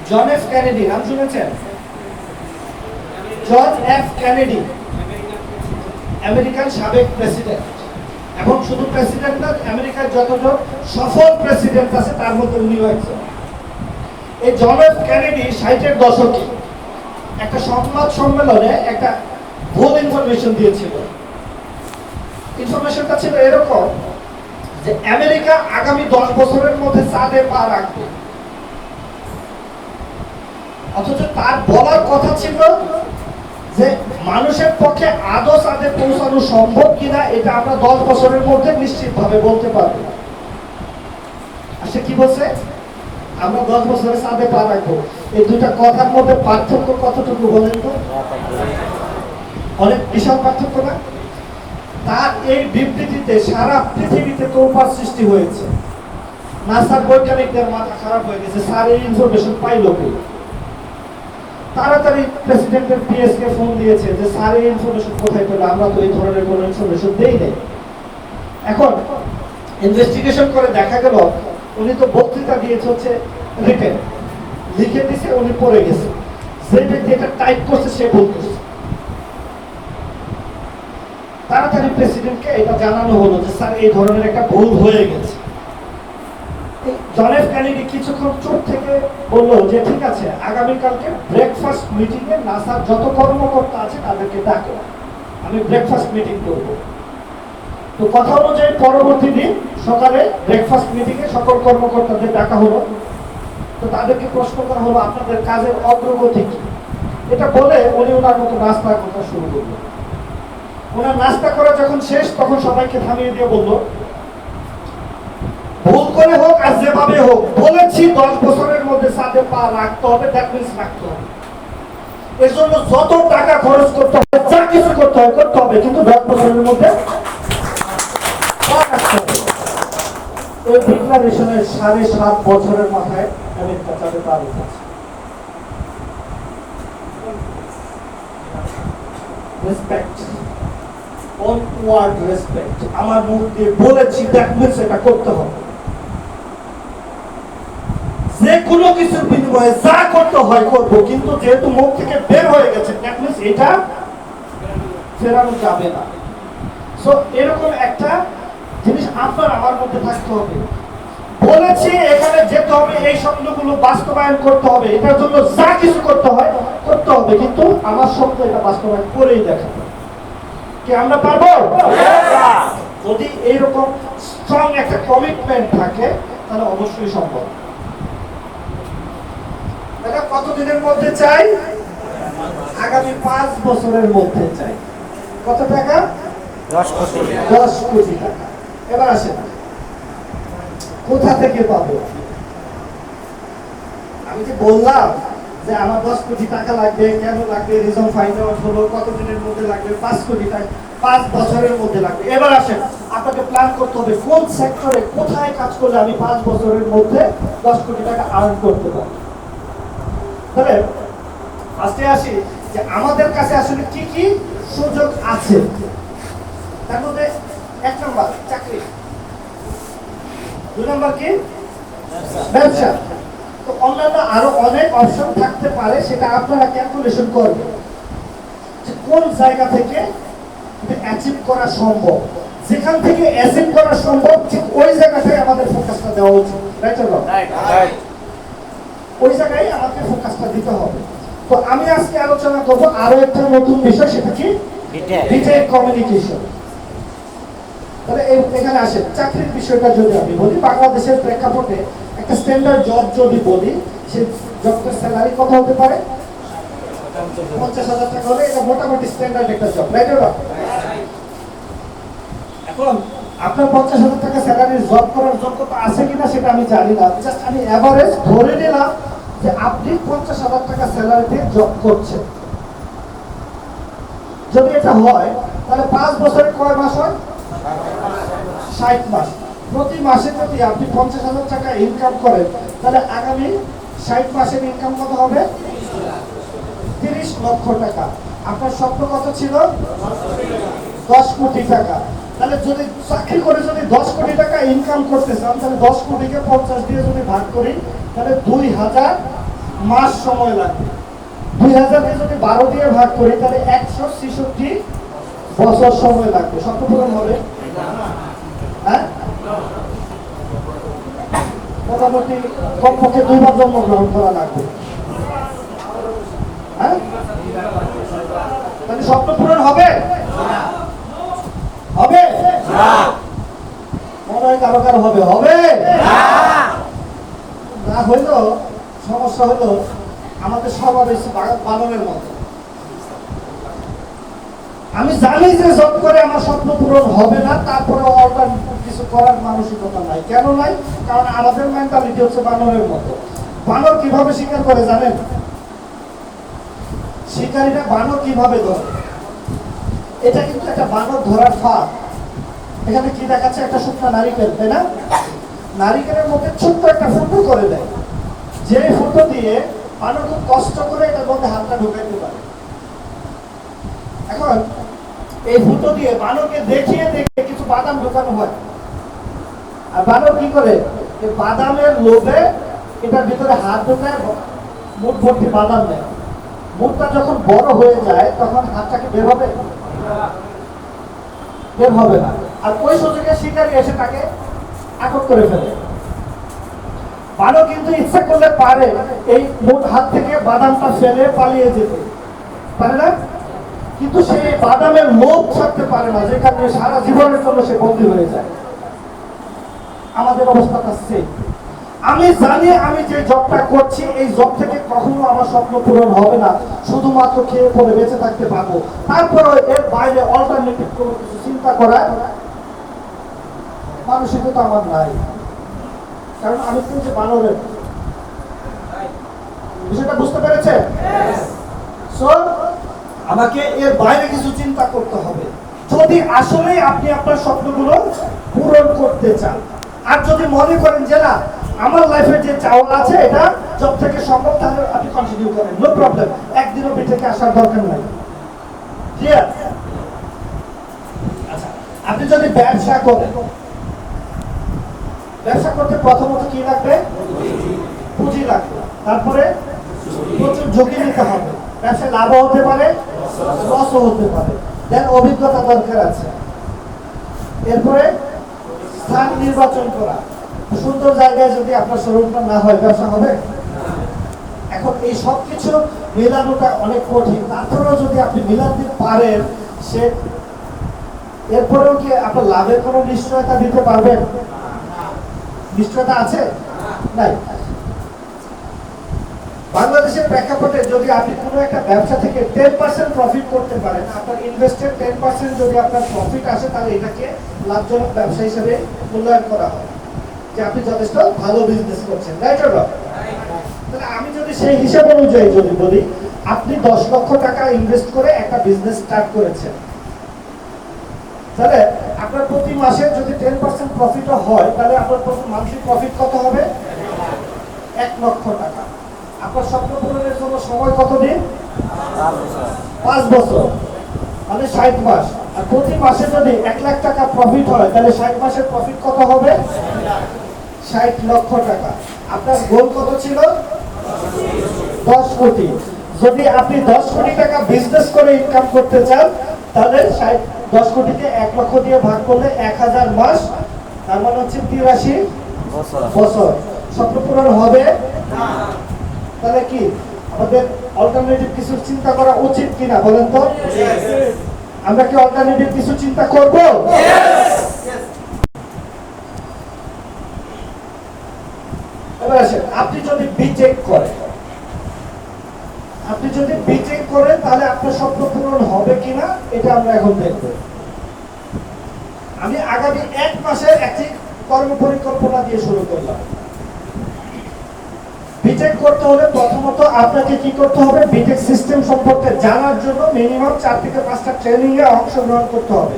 জন এফ কেনেডি, নাম শুনেছেন? জন এফ কেনেডি আমেরিকার সাবেক প্রেসিডেন্ট। এখন শুধু প্রেসিডেন্ট না, আমেরিকার যতজন সফল প্রেসিডেন্ট আছে তার মধ্যে উনিও একজন। এই জন এফ কেনেডি 60-এর দশকে একটা সংবাদ সম্মেলনে একটা ভুল ইনফরমেশন দিয়েছিল। ইনফরমেশনটা ছিল এরকম যে আমেরিকা আগামী 10 বছরের মধ্যে চাঁদে পা রাখবে, অথচ তার বলার কথা ছিল যে মানুষের পক্ষে আদৌ চাঁদে পৌঁছানো সম্ভব কিনা এটা আমরা 10 বছরের মধ্যে নিশ্চিতভাবে বলতে পারবো। আর সে কি বলছে, আমরা 10 বছরে চাঁদে পা রাখবো। এই দুইটা কথার মধ্যে পার্থক্য কতটুকু বলেন তো? অনেক বিশাল পার্থক্য না? তার এই বিবৃতিতে সারা পৃথিবীতে তোলপাড় সৃষ্টি হয়েছে। নাসার বৈজ্ঞানিকদের মাথা খারাপ হয়ে গেছে, স্যার এই ইনফরমেশন পাইল কি? তাড়াতাড়ি প্রেসিডেন্টের পিএস কে ফোন দিয়েছে যে স্যার এই ইনফরমেশন কোথায় পেল, আমরা তো এই ধরনের কোনো ইনফরমেশন দেই নাই। এখন ইনভেস্টিগেশন করে দেখা গেল উনি তো বক্তৃতা দিয়েছে হচ্ছে রিটেন, লিখে দিছে, উনি পড়ে গেছে, যে ব্যক্তি এটা টাইপ করছে সে ভুল করছে। তাড়াতাড়ি প্রেসিডেন্টকে এটা জানানো হলো যে স্যার এই ধরনের একটা ভুল হয়ে গেছে। জন এফ কেনেডি কিছুক্ষণ চুপ থেকে বললো যে ঠিক আছে, আগামীকালকে ব্রেকফাস্ট মিটিং এ নাসার যত কর্মকর্তা আছে তাদেরকে ডাকো, আমি ব্রেকফাস্ট মিটিং করব। তো কথা অনুযায়ী পরবর্তী দিন সকালে ব্রেকফাস্ট মিটিং এ সকল কর্মকর্তাদের ডাকা হলো। তো তাদেরকে প্রশ্ন করা হলো আপনাদের কাজের অগ্রগতি কি। এটা বলে উনি ওনার মতো নাস্তা কথা শুরু করলো। ওনার নাস্তা করা যখন শেষ তখন সবাইকে থামিয়ে দিয়ে বলল, ভুল করে হোক আর যেভাবে হোক বলেছি 10 বছরের মধ্যে চাঁদে পা রাখতে হবে, দ্যাট মিন্স রাখতে হবে। এর জন্য যত টাকা খরচ করতে হবে, যা কিছু করতে হবে, কিন্তু 10 বছরের মধ্যে পা রাখতে হবে। এই ডিক্লারেশনের 7.5 বছরের মাথায় আমেরিকা চাঁদে পা রেখেছে। রেসপেক্ট, অন ওয়ার্ড রেসপেক্ট, আমার মুখ দিয়ে বলেছি দ্যাট মিন্স এটা করতে হবে। যে কোনো কিছুর বিনিময়ে যা করতে হয় করবো, কিন্তু যেহেতু মুখ থেকে বের হয়ে গেছে দ্যাট মিন্স এটা ফেরানো যাবে না। সো এরকম একটা জিনিস আপনার আমার মধ্যে থাকতে হবে। বলেছি এখানে যেতে হবে, এই স্বপ্নগুলো বাস্তবায়ন করতে হবে, এটার জন্য যা কিছু করতে হয় করতে হবে, কিন্তু আমার স্বপ্ন এটা বাস্তবায়ন করেই দেখাতে হবে। কি আমরা পারবো? যদি এইরকম স্ট্রং একটা কমিটমেন্ট থাকে তাহলে অবশ্যই সম্ভব। এটা কতদিনের মধ্যে চাই? আগামী 5 বছরের মধ্যে চাই। কত টাকা? 10 কোটি। 10 কোটি টাকা। এবার আসেন, কোথা থেকে পাবো? আমি যে বললাম যে আমার 10 কোটি টাকা লাগবে, কেন লাগবে, রিজন ফাইন্ড আউট হলো, কতদিনের মধ্যে লাগবে, 5 কোটি টাকা 5 বছরের মধ্যে লাগবে। এবার আসেন, আপনাকে প্ল্যান করতে হবে কোন সেক্টরে কোথায় কাজ করলে আমি 5 বছরের মধ্যে 10 কোটি টাকা আর্ন করতে পারবো। তাহলে ফার্স্টে আসি যে আমাদের কাছে আসলে কি কি সুযোগ আছে। তার মধ্যে 1 নম্বর চাকরি, 2 নম্বর কি ব্যবসা। তো অন্যান্য আরো অনেক অপশন থাকতে পারে, সেটা আপনারা ক্যালকুলেশন করবেন যে কোন জায়গা থেকে অ্যাচিভ করা সম্ভব। যেখান থেকে অ্যাচিভ করা সম্ভব ঠিক ওই জায়গাটায় আমাদের ফোকাসটা দেওয়া উচিত, রাইট অর রং? ওই জায়গায় আমাকে ফোকাসটা দিতে হবে। তো আমি আজকে আলোচনা করব আরো একটা নতুন বিষয়, সেটা কি ডিটেইল কমিউনিকেশন। তাহলে এখানে আসেন, চাকরির বিষয়টা যদি আমি বলি, বাংলাদেশের প্রেক্ষাপটে একটা স্ট্যান্ডার্ড জব যদি বলি, সেই জবটার স্যালারি কত হতে পারে? 50,000 টাকা হলে এটা মোটামুটি স্ট্যান্ডার্ড একটা জব, রাইট অর রং? এখন আপনার 50,000 টাকা স্যালারির জব করার যোগ্যতা আছে কিনা সেটা আমি জানি না, জাস্ট আমি এভারেজ ধরে নিলাম যে আপনি 50,000 টাকা স্যালারিতে জব করছেন। যদি এটা হয় তাহলে 5 বছরে কয় মাস হয়? 60 মাস। প্রতি মাসে যদি আপনি 50,000 টাকা ইনকাম করেন তাহলে আগামী 60 মাসের ইনকাম কত হবে? 30 লক্ষ টাকা। আপনার স্বপ্ন কত ছিল? 10 কোটি টাকা। তাহলে যদি চাকরি করে যদি 10 কোটি টাকা ইনকাম করতে চান, তাহলে 10 কোটিকে 50 দিয়ে যদি ভাগ করি তাহলে 2000 মাস সময় লাগবে। 2000 কে যদি 12 দিয়ে ভাগ করি তাহলে 166 বছর সময় লাগবে। স্বপ্ন পূরণ হবে? হ্যাঁ, মোটামুটি কমপক্ষে 2 বার জন্মগ্রহণ করা লাগবে। হ্যাঁ, তাহলে স্বপ্ন পূরণ হবে? হবে মনে হয় কারো কারো হবে হবে না হইলো সমস্যা হলো আমাদের সবার বেশি বানরের মতো। আমি জানি যে জব করে আমার স্বপ্ন পূরণ হবে না, তারপরে অল্টারনেটিভ কিছু করার মানসিকতা নাই। কেন নাই? কারণ আমাদের মেন্টালিটি হচ্ছে বানরের মতো। বানর কিভাবে শিকার করে জানেন? শিকারীরা বানর কিভাবে ধরে? এটা কিন্তু একটা বানর ধরার ফাঁদ। এখানে কি দেখাচ্ছে? একটা শুকনো নারিকেল, তাই না? নারিকেলের মধ্যে ছোট্ট একটা ফুটো করে দেয়, যে ফুটো দিয়ে বানর খুব কষ্ট করে এটার মধ্যে হাতটা ঢুকাইতে পারে। এখন এই ফুটো দিয়ে বানরকে দেখিয়ে দেখিয়ে কিছু বাদাম ঢোকানো হয়, আর বানর কি করে? এই বাদামের লোভে এটার ভিতরে হাত ঢোকায়, মুঠ ভর্তি বাদাম নেয়। মুখটা যখন বড় হয়ে যায় তখন হাতটাকে বের হবে? বের হবে না। আর ওই সুযোগে শিকারী এসে তাকে আটক করে ফেলে। বানর কিন্তু ইচ্ছা করলে পারে এই মুঠ হাত থেকে বাদামটা ফেলে পালিয়ে যেতে, পারে না? কিন্তু সে বাদামের লোভ ছাড়তে পারে না, যে কারণে সারা জীবনের জন্য সে বন্দী হয়ে যায়। আমাদের অবস্থাটা সেম। আমি জানি আমি যে জবটা করছি এই জব থেকে কখনো আমার স্বপ্ন পূরণ হবে না, শুধুমাত্র খেয়ে পরে বেঁচে থাকতে পারবো। তারপরে এর বাইরে অল্টারনেটিভ কোনো কিছু চিন্তা করার মানসিকতা আমার নাই, কারণ আমি কিন্তু বানরের। বিষয়টা বুঝতে পেরেছে? সো আমাকে এর বাইরে কিছু চিন্তা করতে হবে যদি আসলেই আপনি আপনার স্বপ্নগুলো পূরণ করতে চান। আর যদি মনে করেন যে না আমার লাইফে যে চাওয়া আছে এটা জব থেকে সম্ভব, তাহলে আপনি কন্টিনিউ করেন, নো প্রবলেম। একদিনও থেকে আসার দরকার নাই। ক্লিয়ার? আচ্ছা, আপনি যদি ব্যবসা করেন, ব্যবসা করতে প্রথমত কি লাগবে? পুঁজি লাগবে। তারপরে প্রচুর ঝুঁকি নিতে হবে। ব্যবসায় লাভও হতে পারে, লসও হতে পারে। দেন অভিজ্ঞতা দরকার আছে। এরপরে স্থান নির্বাচন করা। সুন্দর জায়গায় যদি আপনার শোরুমটা না হয়, ব্যবসা হবে? এখন এই সব কিছু মেলানোটা অনেক কঠিন। তারপরেও যদি আপনি মিলাতে পারেন, সে এরপরেও কি আপনার লাভের কোনো নিশ্চয়তা দিতে পারবেন? নিশ্চয়তা আছে? নাই। বাংলাদেশের প্রেক্ষাপটে যদি আপনি কোনো একটা ব্যবসা থেকে 10% প্রফিট করতে পারেন, আপনার ইনভেস্টেড 10% যদি আপনার প্রফিট আসে, তাহলে এটাকে লাভজনক ব্যবসা হিসেবে মূল্যায়ন করা হয়, যে আপনি যথেষ্ট ভালো বিজনেস করছেন। Right or wrong? তাহলে আমি যদি সেই হিসাব অনুযায়ী যদি বলি, আপনি 10 লক্ষ টাকা ইনভেস্ট করে একটা বিজনেস স্টার্ট করেছেন, তাহলে আপনার প্রতি মাসে যদি 10% প্রফিটও হয়, তাহলে আপনার প্রতি মান্থলি প্রফিট কত হবে? 1 লক্ষ টাকা। আপনার স্বপ্ন পূরণের জন্য সময় কত দিন? 5 বছর, মানে 60 মাস। আর প্রতি মাসে যদি 1 লাখ টাকা প্রফিট হয়, তাহলে 60 মাসের প্রফিট কত হবে? 60 লক্ষ টাকা। আপনার গোল কত ছিল? 10 কোটি। যদি আপনি 10 কোটি টাকা বিজনেস করে ইনকাম করতে চান, তাহলে 10 কোটিকে 1 লক্ষ দিয়ে ভাগ করলে 1000 মাস, তার মানে হচ্ছে 83 বছর। স্বপ্ন পূরণ হবে না। তাহলে কি আমাদের অল্টারনেটিভ কিছু চিন্তা করা উচিত কিনা বলেন তো? আমরা কি অল্টারনেটিভ কিছু চিন্তা করব? এবার আসেন, আপনি যদি বিটেক করেন, তাহলে আপনার স্বপ্ন পূরণ হবে কিনা এটা আমরা এখন দেখব। আমি আগামী 1 মাসের একটি কর্ম পরিকল্পনা দিয়ে শুরু করলাম। বিটেক করতে হলে প্রথমত আপনাকে কি করতে হবে? বিটেক সিস্টেম সম্পর্কে জানার জন্য মিনিমাম 4 থেকে 5টা ট্রেনিং এ অংশগ্রহণ করতে হবে।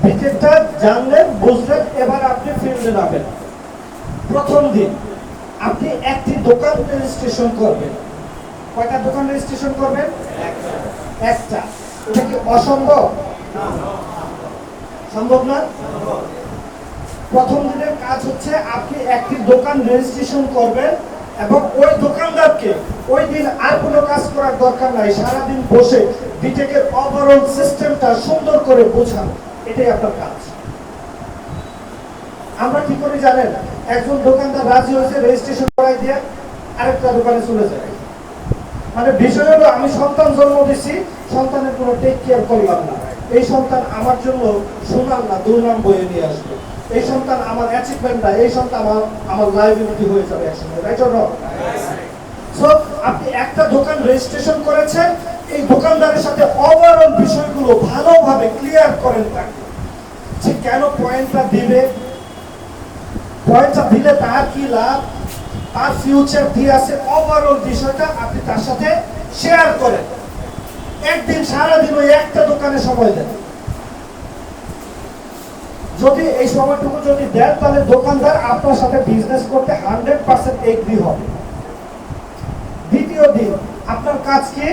বিটেকটা জানলেন, বুঝলেন, এবার আপনি ফিল্ডে নামেন। প্রথম দিন আপনি একটি দোকান রেজিস্ট্রেশন করবেন। কয়টা দোকান রেজিস্ট্রেশন করবেন? একটা। এটা কি অসম্ভব? সম্ভব না। প্রথম দিনের কাজ হচ্ছে আপনি একটি দোকান রেজিস্ট্রেশন করবেন এবং ওই দোকানদারকে ওই দিন আর কোনো কাজ করার দরকার নাই, সারাদিন বসে বিটেকের ওভারঅল সিস্টেমটা সুন্দর করে বোঝানো, এটাই আপনার কাজ। আমরা কি করি জানেন? একজন দোকানদার রাজি হয়েছে রেজিস্ট্রেশন করাই দিয়ে আরেকটা দোকানে চলে যায়। মানে বিষয় হলো আমি সন্তান জন্ম দিচ্ছি, সন্তানের কোনো টেক কেয়ার করলাম না। এই সন্তান আমার জন্য সোনার না দুর্নাম বয়ে নিয়ে আসবে। এই সন্তান আমার অ্যাচিভমেন্ট না, এই সন্তান আমার লাইবিলিটি হয়ে যাবে একসময়, রাইট অর রং? সো আপনি একটা দোকান রেজিস্ট্রেশন করেছেন, এই দোকানদারের সাথে ওভারঅল বিষয়গুলো ভালোভাবে ক্লিয়ার করেন তাকে, যে কেন পয়েন্টটা দিবে, পয়েন্টটা দিলে তার কি লাভ, তার ফিউচার কি আছে, ওভারঅল বিষয়টা আপনি তার সাথে শেয়ার করেন। একদিন সারাদিন ওই একটা দোকানে সময় দেন। যদি এই সময়টুকু যদি দেন তাহলে দোকানদার আপনার সাথে বিজনেস করতে 100% এগ্রি হবে। দ্বিতীয় দিন আপনার কাজ কি,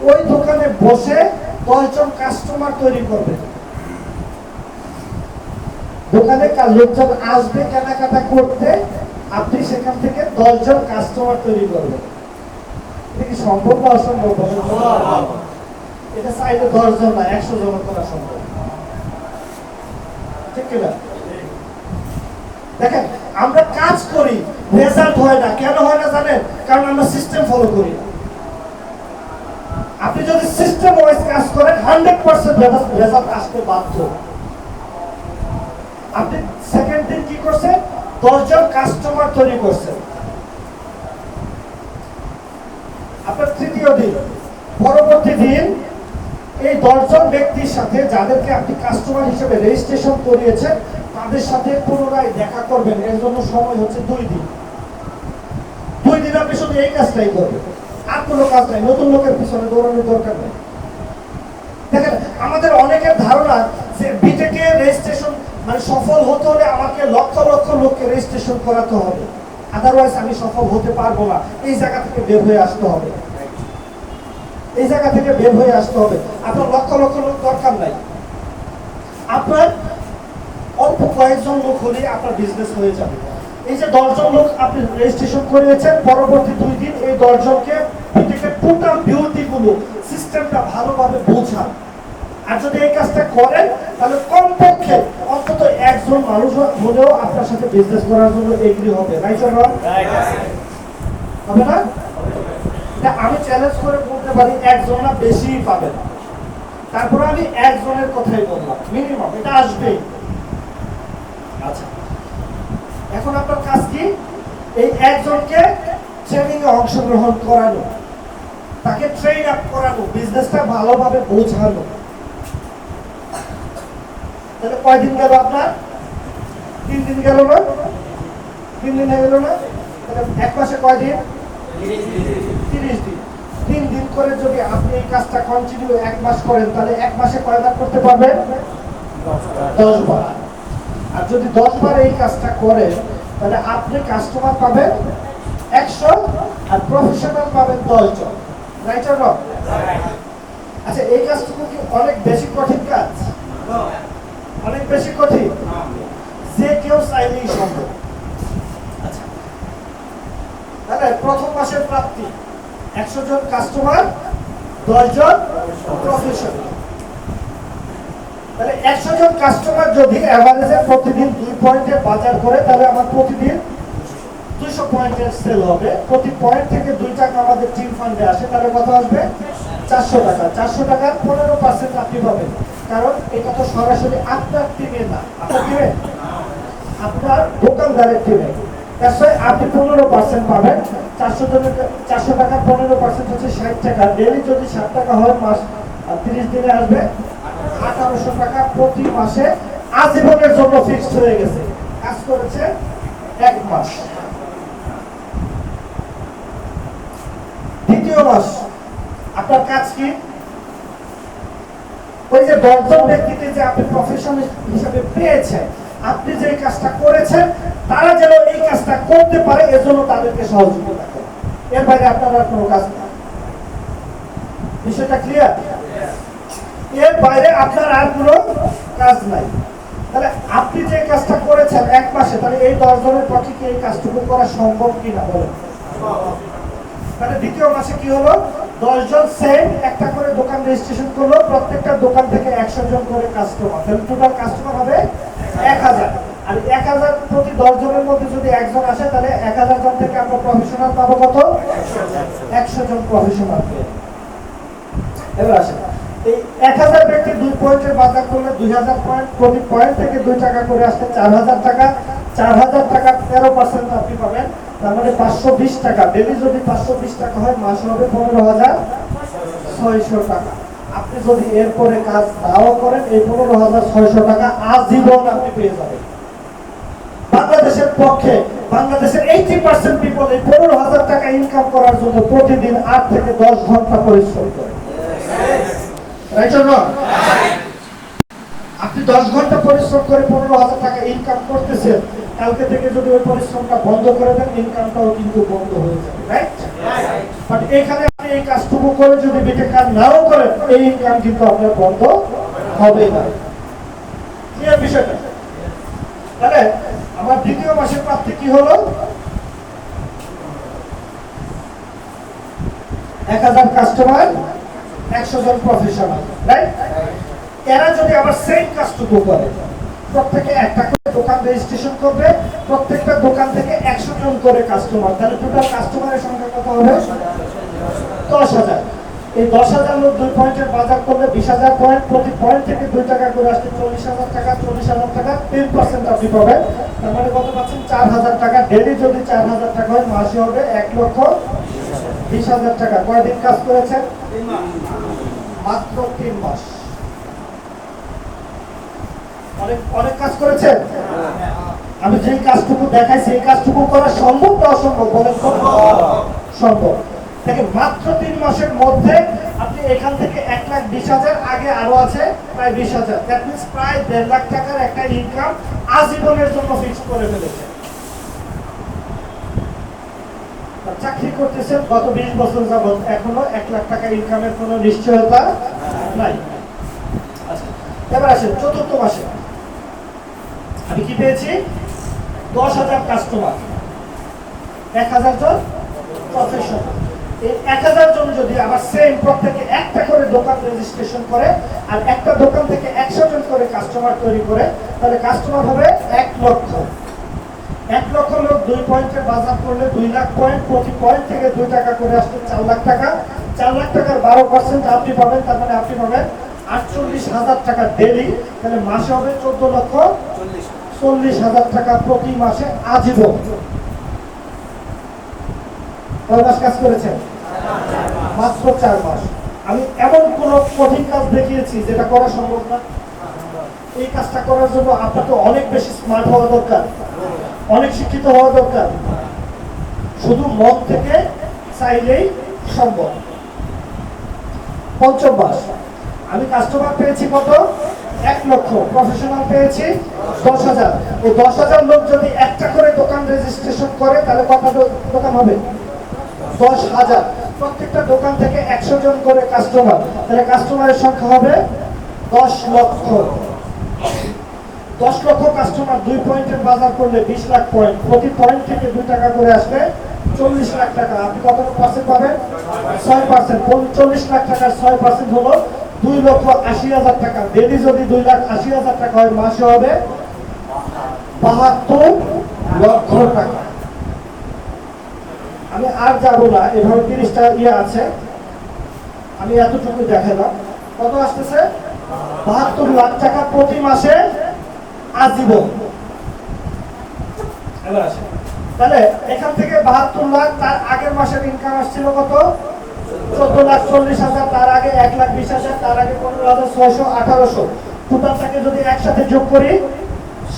ওই দোকানে বসে 10 জন কাস্টমার তৈরি করবে। দোকানে লোকজন আসবে কেনাকাটা করতে, আপনি সেখান থেকে 10 জন কাস্টমার তৈরি করবেন। এটা কি সম্ভব না অসম্ভব? এটা চাইলে 10 জন না 100 জন করা সম্ভব, ঠিক কিনা? দেখেন আমরা কাজ করি, রেজাল্ট হয় না। কেন হয় না জানেন? কারণ আমরা সিস্টেম ফলো করি না। আপনি যদি সিস্টেম ওয়াইজ কাজ করেন 100% রেজাল্ট আসতে বাধ্য। আপনি সেকেন্ড দিন কি করছেন? 10 জন কাস্টমার তৈরি করছেন। আপনার তৃতীয় দিন, পরবর্তী দিন এই 10 জন ব্যক্তির সাথে যাদেরকে আপনি কাস্টমার হিসেবে রেজিস্ট্রেশন করিয়েছেন তাদের সাথে পুনরায় দেখা করবেন। এর জন্য সময় হচ্ছে 2 দিন। 2 দিন আপনি শুধু এই কাজটাই করবেন, আর কোনো কাজ নাই। নতুন লোকের পিছনে দৌড়ানোর দরকার নেই। দেখেন আমাদের অনেকের ধারণা যে বিটেকে রেজিস্ট্রেশন মানে সফল হতে হলে আমাকে লক্ষ লক্ষ লোককে রেজিস্ট্রেশন করাতে হবে, আদারওয়াইজ আমি সফল হতে পারবো না। এই জায়গা থেকে বের হয়ে আসতে হবে, এই জায়গা থেকে বের হয়ে আসতে হবে। আপনার লক্ষ লক্ষ লোক দরকার নাই, আপনার অল্প কয়েকজন লোক হলেই আপনার বিজনেস হয়ে যাবে। এই যে 10 জন লোক আপনি রেজিস্ট্রেশন করিয়েছেন, পরবর্তী 2 দিন এই 10 জনকে টোটাল বিউটি গুলো সিস্টেমটা ভালোভাবে বোঝান। আর যদি এই কাজটা করেন তাহলে কমপক্ষে অন্তত একজন মানুষ হলেও আপনার সাথে বিজনেস করার জন্য এগ্রি হবে, রাইট অর রং? হবে না? আমি চ্যালেঞ্জ করে বলতে পারি একজন না বেশি পাবেন। তারপরে আমি একজনের কথাই বললাম, মিনিমাম এটা আসবেই। আচ্ছা, এখন আপনার কাজ কি? এই একজনকে ট্রেনিং এ অংশগ্রহণ করানো, তাকে ট্রেন আপ করানো, বিজনেসটা ভালোভাবে বোঝানো। তাহলে কয়দিন গেল আপনার? 3 দিন গেল না? 3 দিন হয়ে গেল না? তাহলে 1 মাসে কয়দিন? 30 দিন। 3 দিন করে যদি আপনি এই কাজটা কন্টিনিউ 1 মাস করেন তাহলে 1 মাসে কয়বার করতে পারবেন? 10 বার। আর যদি 10 বার এই কাজটা করেন তাহলে আপনি কাস্টমার পাবেন 100 আর প্রফেশনাল পাবেন 10 জন, রাইট অর রং? আচ্ছা, এই কাজটুকু কি অনেক বেশি কঠিন কাজ? অনেক বেশি কঠিন? যে কেউ চাইলেই সম্ভব। আচ্ছা, তাহলে প্রথম মাসের প্রাপ্তি 100 জন কাস্টমার, 10 জন প্রফেশনাল। তাহলে 100 জন কাস্টমার যদি এভারেজে প্রতিদিন 2 পয়েন্টে বাজার করে তাহলে আমার প্রতিদিন 200 পয়েন্টের সেল হবে। প্রতি পয়েন্ট থেকে 2 টাকা আমাদের টিম ফান্ডে আসে, তাহলে কত আসবে? 400 টাকা। 400 টাকার 15% আপনি পাবেন, কারণ এটা তো সরাসরি আপনার টিমে না, আপনার টিমে, আপনার দোকানদারের টিমে। আপনি 15% পাবেন। 400 টাকা 15% হচ্ছে 60 টাকা। ডেলি যদি 60 টাকা হয়, মাস 30 দিনে আসবে 1800 টাকা প্রতি মাসে, আজীবনের জন্য ফিক্সড হয়ে গেছে। কাজ করেছে 1 মাস। দ্বিতীয় মাস আপনার কাজ কি? ওই যে 10 জন ব্যক্তিকে যে আপনি প্রফেশন হিসেবে পেয়েছেন, আপনি যে কাজটা করেছেন তারা যেন এই কাজটা করতে পারে এজন্য তাদেরকে সহযোগিতা করেন। এর বাইরে আপনার আর কোনো কাজ নেই। বিষয়টা ক্লিয়ার? এর বাইরে আপনার আর কোনো কাজ নাই। তাহলে আপনি যে কাজটা করেছেন 1 মাসে, তাহলে এই 10 জনের পক্ষে কি এই কাজটুকু করা সম্ভব কিনা বলেন? তাহলে দ্বিতীয় মাসে কি হলো? 10 জন সেম একটা করে দোকান রেজিস্ট্রেশন করলো, প্রত্যেকটা দোকান থেকে 100 জন করে কাস্টমার, তাহলে টোটাল কাস্টমার হবে 1000। আর 1000 প্রতি 10 জনের মধ্যে যদি একজন আসে তাহলে 1000 জন থেকে আমরা প্রফেশনাল পাবো কত? 100 জন প্রফেশনাল। এবার আসেন, এই 1000 ব্যক্তি 2 পয়েন্টের বাজার করলে 2000 পয়েন্ট, প্রতি পয়েন্ট থেকে 2 টাকা করে আসলে 4000 টাকা। 4000 টাকা 13% আপনি পাবেন, তার মানে 520 টাকা। ডেলি যদি 520 টাকা হয়, মাসে হবে 15600 টাকা। আপনি যদি এরপরে কাজ নাও করেন, এই 15600 টাকা আজীবন আপনি পেয়ে যাবেন। বাংলাদেশের পক্ষে, বাংলাদেশের 80% পিপল এই 15000 টাকা ইনকাম করার জন্য প্রতিদিন 8 থেকে 10 ঘন্টা পরিশ্রম করে। Right or not? আপনি 10 ঘন্টা পরিশ্রম করে 15000 টাকা ইনকাম করতেছেন, কালকে থেকে যদি ওই পরিশ্রমটা বন্ধ করে দেন, ইনকামটাও কিন্তু বন্ধ হয়ে যাবে। রাইট? বাট এখানে আপনি এই কাজটুকু করে যদি বেটে কাজ নাও করেন, এই ইনকাম কিন্তু আপনার বন্ধ হবে না। ক্লিয়ার বিষয়টা? তাহলে আমার দ্বিতীয় মাসের প্রাপ্তি কি হলো? 1000 কাস্টমার, 100 জন প্রফেশনাল। রাইট? এরা যদি আবার সেম কাজটুকু করে, প্রত্যেকে একটা করে দোকান রেজিস্ট্রেশন করবে, প্রত্যেকটা দোকান থেকে 100 জন করে কাস্টমার, তাহলে টোটাল কাস্টমারের সংখ্যা কত হবে? 10000। এই 10000 লোক 2 পয়েন্টের বাজার করলে 20000 পয়েন্ট, প্রতি পয়েন্ট থেকে 2 টাকা করে আসলে 40000 টাকা। 40000 টাকা 10% আপনি পাবেন, তার মানে কত পাচ্ছেন? 4000 টাকা। ডেলি যদি 4000 টাকা হয়, মাসে হবে 1,20,000 টাকা। কয়দিন কাজ করেছেন? মাত্র 3 মাস। অনেক কাজ করেছেন। আমি যে কাজটুকু দেখাইছি, এই কাজটুকু করা সম্ভব না অসম্ভব? বলেন তো। সম্ভব। দেখেন, মাত্র 3 মাসের মধ্যে আপনি এখান থেকে 1,20,000, আগে আরো আছে প্রায় 20,000, দ্যাট মিন্স প্রায় 1.5 লাখ টাকার একটা ইনকাম আজীবনের জন্য ফিক্স করে ফেলেছে। চাকরি করতেছেন গত 20 বছর যাবত, এখনো 1 লাখ টাকা ইনকামের কোনো নিশ্চয়তা নাই। এবার আসেন চতুর্থ মাসে, আমি কি পেয়েছি? 10,000 কাস্টমার, 1000 জন প্রফেশনাল। এই 1000 জন যদি আবার সেম প্রত্যেকে একটা করে দোকান রেজিস্ট্রেশন করে, আর একটা দোকান থেকে 100 জন করে কাস্টমার তৈরি করে, তাহলে কাস্টমার হবে 1 লক্ষ। 1 লক্ষ লোক 2 পয়েন্টের বাজার করলে 2 লাখ পয়েন্ট, প্রতি পয়েন্ট থেকে 2 টাকা করে আসলে 4 লাখ টাকা। 4 লাখ টাকার 12% আপনি পাবেন, তার মানে আপনি পাবেন 48,000 টাকা ডেলি। তাহলে মাসে হবে 14,40,000 টাকা প্রতি মাসে আজীবন। কয় মাস কাজ করেছেন? মাত্র 4 মাস। আমি এমন কোন কঠিন কাজ দেখিয়েছি যেটা করা সম্ভব না? এই কাজটা করার জন্য আপনাকে অনেক বেশি স্মার্ট হওয়া দরকার, অনেক শিক্ষিত হওয়া দরকার। শুধু মন থেকে চাইলেই সম্ভব। পঞ্চম মাস, আমি কাস্টমার পেয়েছি কত? 1 লক্ষ। প্রফেশনাল পেয়েছি 10,000। এই 10,000 লোক যদি একটা করে দোকান রেজিস্ট্রেশন করে, তাহলে কত দোকান হবে? 10,000। প্রত্যেকটা দোকান থেকে 100 জন করে কাস্টমার, তাহলে কাস্টমারের সংখ্যা হবে 10 লক্ষ। 10 লক্ষ কাস্টমার 2 পয়েন্টের বাজার করলে 20 লাখ পয়েন্ট, প্রতি পয়েন্ট থেকে 2 টাকা করে আসলে 40 লাখ টাকা। আপনি কত পার্সেন্ট পাবেন? 6%। 40 লাখ টাকার 6% হলো 2,80,000 টাকা। ডেলি যদি 2,80,000 টাকা হয়, মাসে হবে 72 লক্ষ টাকা। আমি আর যাবো না, এভাবে 30টা আছে, আমি এতটুকু দেখালাম। কত আসতেছে? 72 লাখ টাকা প্রতি মাসে আজীবন। এবার আসে, তাহলে এখান থেকে 72 লাখ, তার আগের মাসের ইনকাম আসছিল কত? 14,40,000, তার আগে 1,20,000, তার আগে 15,600, 1800। টোটালটাকে যদি একসাথে যোগ করি,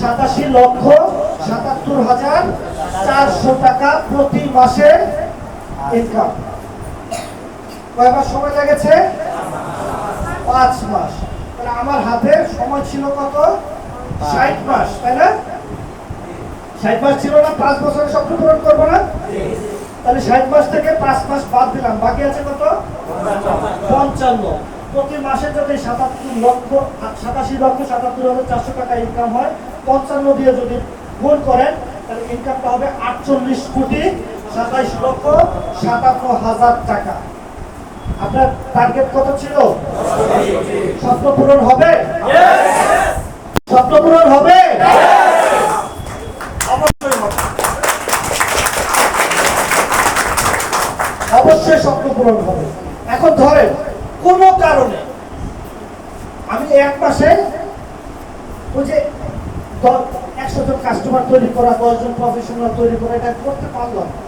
87,77,400 টাকা প্রতি মাসে ইনকাম। কয় মাস সময় লেগেছে? 5 মাস। তাহলে আমার হাতে সময় ছিল কত? 60 মাস, তাই না? 60 মাস ছিল না? 5 বছরে স্বপ্ন পূরণ করবো না? তাহলে 60 মাস থেকে 5 মাস বাদ দিলাম, বাকি আছে কত? 55। প্রতি মাসে যদি 87,77,400 টাকা ইনকাম হয়, 55 দিয়ে যদি গুণ করেন, তাহলে ইনকামটা হবে 48,27,57,000 টাকা। আপনার টার্গেট কত ছিল? স্বপ্ন পূরণ হবে? স্বপ্ন পূরণ হবে? এক মাসে ওই যে 100 জন কাস্টমার তৈরি করা, 10 জন প্রফেশনাল তৈরি করা, এটা করতে পারলাম না।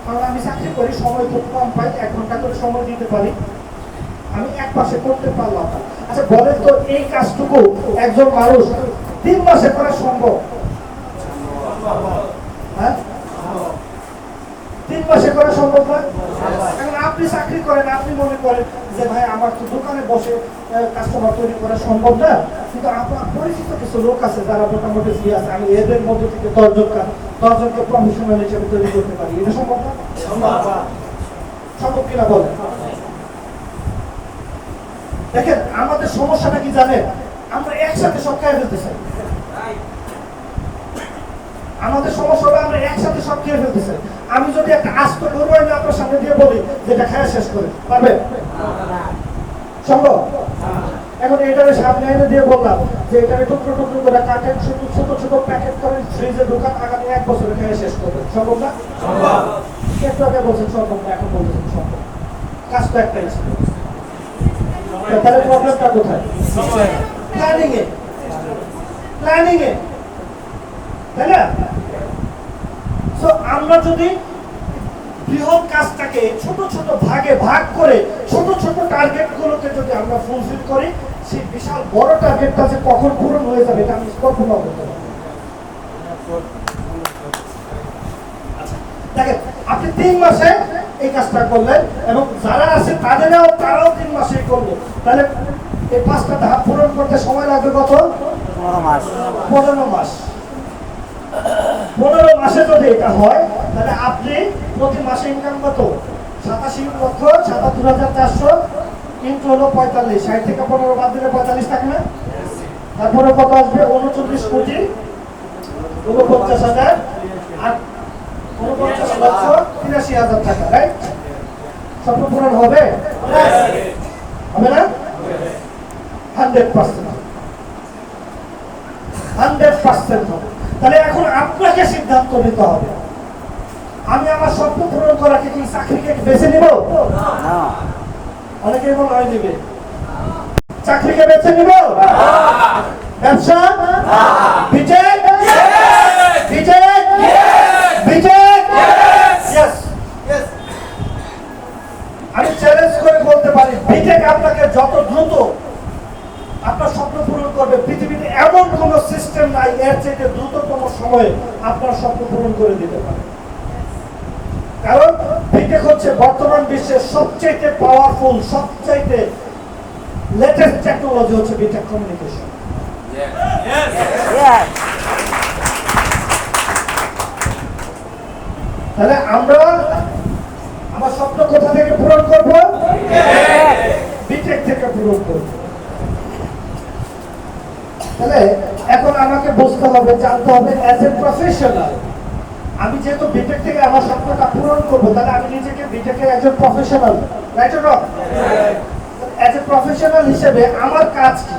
কারণ আমি চাকরি করি, সময় খুব কম পাই, 1 ঘন্টা করে সময় দিতে পারি, আমি এক মাসে করতে পারলাম না। আচ্ছা বলেন তো, এই কাজটুকু একজন মানুষ 3 মাসে করা সম্ভব? হ্যাঁ, 3 মাসে করা সম্ভব না? এখন আপনি চাকরি করেন, আপনি মনে করেন যে ভাই আমার তো দোকানে বসে কাস্টমার তৈরি করা সম্ভব না, কিন্তু আপনার পরিচিত কিছু লোক আছে যারা মোটামুটি ফ্রি আছে, আমি এদের মধ্যে থেকে 10 জনকে প্রফেশনাল হিসেবে তৈরি করতে পারি। এটা সম্ভব না? সম্ভব কিনা বলেন? দেখেন আমাদের সমস্যাটা কি জানেন, আমরা একসাথে সব খেয়ে ফেলতে চাই। আমাদের সমস্যা হলো আমরা একসাথে সব খেয়ে ফেলতে চাই। আমি যদি একটা আস্ত গরু আমি আপনার সামনে দিয়ে বলি যেটা খেয়ে শেষ করে পারবে সম্ভব? এখন এটারে সামনে এনে দিয়ে বললাম যে এটারে টুকরো টুকরো করে কাটেন, শুধু ছোট ছোট প্যাকেট করে ফ্রিজে ঢোকান, আগামী 1 বছরে খেয়ে শেষ করবেন। সম্ভব না? একটু আগে বলছেন সম্ভব না, এখন বলতেছেন সম্ভব। কাজ তো একটাই ছিল। তাহলে প্রবলেমটা কোথায়? প্ল্যানিং এ, প্ল্যানিং এ, তাই না? সো আমরা যদি বৃহৎ কাজটাকে ছোট ছোট ভাগে ভাগ করে ছোট ছোট টার্গেট গুলোকে যদি আমরা ফুলফিল করি, সেই বিশাল বড় টার্গেটটা যে কখন পূরণ হয়ে যাবে এটা আমি কল্পনা করতে পারি। দেখেন আপনি 3 মাসে এই কাজটা করলেন এবং যারা আছে তারাও 3 মাসে করলো, তাহলে এই 5টা ধাপ পূরণ করতে সময় লাগবে কত? 15 মাস। 15 মাস। 15 মাসে যদি এটা হয় তাহলে আপনি প্রতি মাসে ইনকাম কত? 87,77,400 ইনটু হলো 45, 60 থেকে 15 বাদ দিলে 45 থাকে না? তারপরে কত আসবে? 39,49,50,000 আর 49,83,000 টাকা, রাইট? স্বপ্ন পূরণ হবে? হবে না? 100% 100% হবে। তাহলে এখন আপনাকে সিদ্ধান্ত নিতে হবে, আমি আমার স্বপ্ন পূরণ করাকে কি চাকরিকে বেছে নিব? অনেকেই বলে হয় নিবে, চাকরিকে বেছে নিব? ব্যবসা বিজয় বিজয় বিজয়, আমি চ্যালেঞ্জ করে বলতে পারি বিটেক আপনাকে যত দ্রুত আপনার স্বপ্ন পূরণ করবে, পৃথিবীতে এমন কোন সিস্টেম নাই এর চেয়ে দ্রুততম সময়ে আপনার স্বপ্ন পূরণ করে দিতে পারে। কারণ বিটেক হচ্ছে বর্তমান বিশ্বের সবচেয়ে পাওয়ারফুল, সবচেয়ে লেটেস্ট টেকনোলজি হচ্ছে বিটেক কমিউনিকেশন। তাহলে আমরা আমার স্বপ্ন কোথা থেকে পূরণ করব? বিটেক থেকে পূরণ করব। তাহলে এখন আমাকে বুঝতে হবে, জানতে হবে অ্যাজ এ প্রফেশনাল, আমি যেহেতু বিটেক থেকে আমার স্বপ্নটা পূরণ করবো, তাহলে আমি নিজেকে বিটেকের একজন professional, right or wrong? As a professional হিসেবে আমার কাজ কি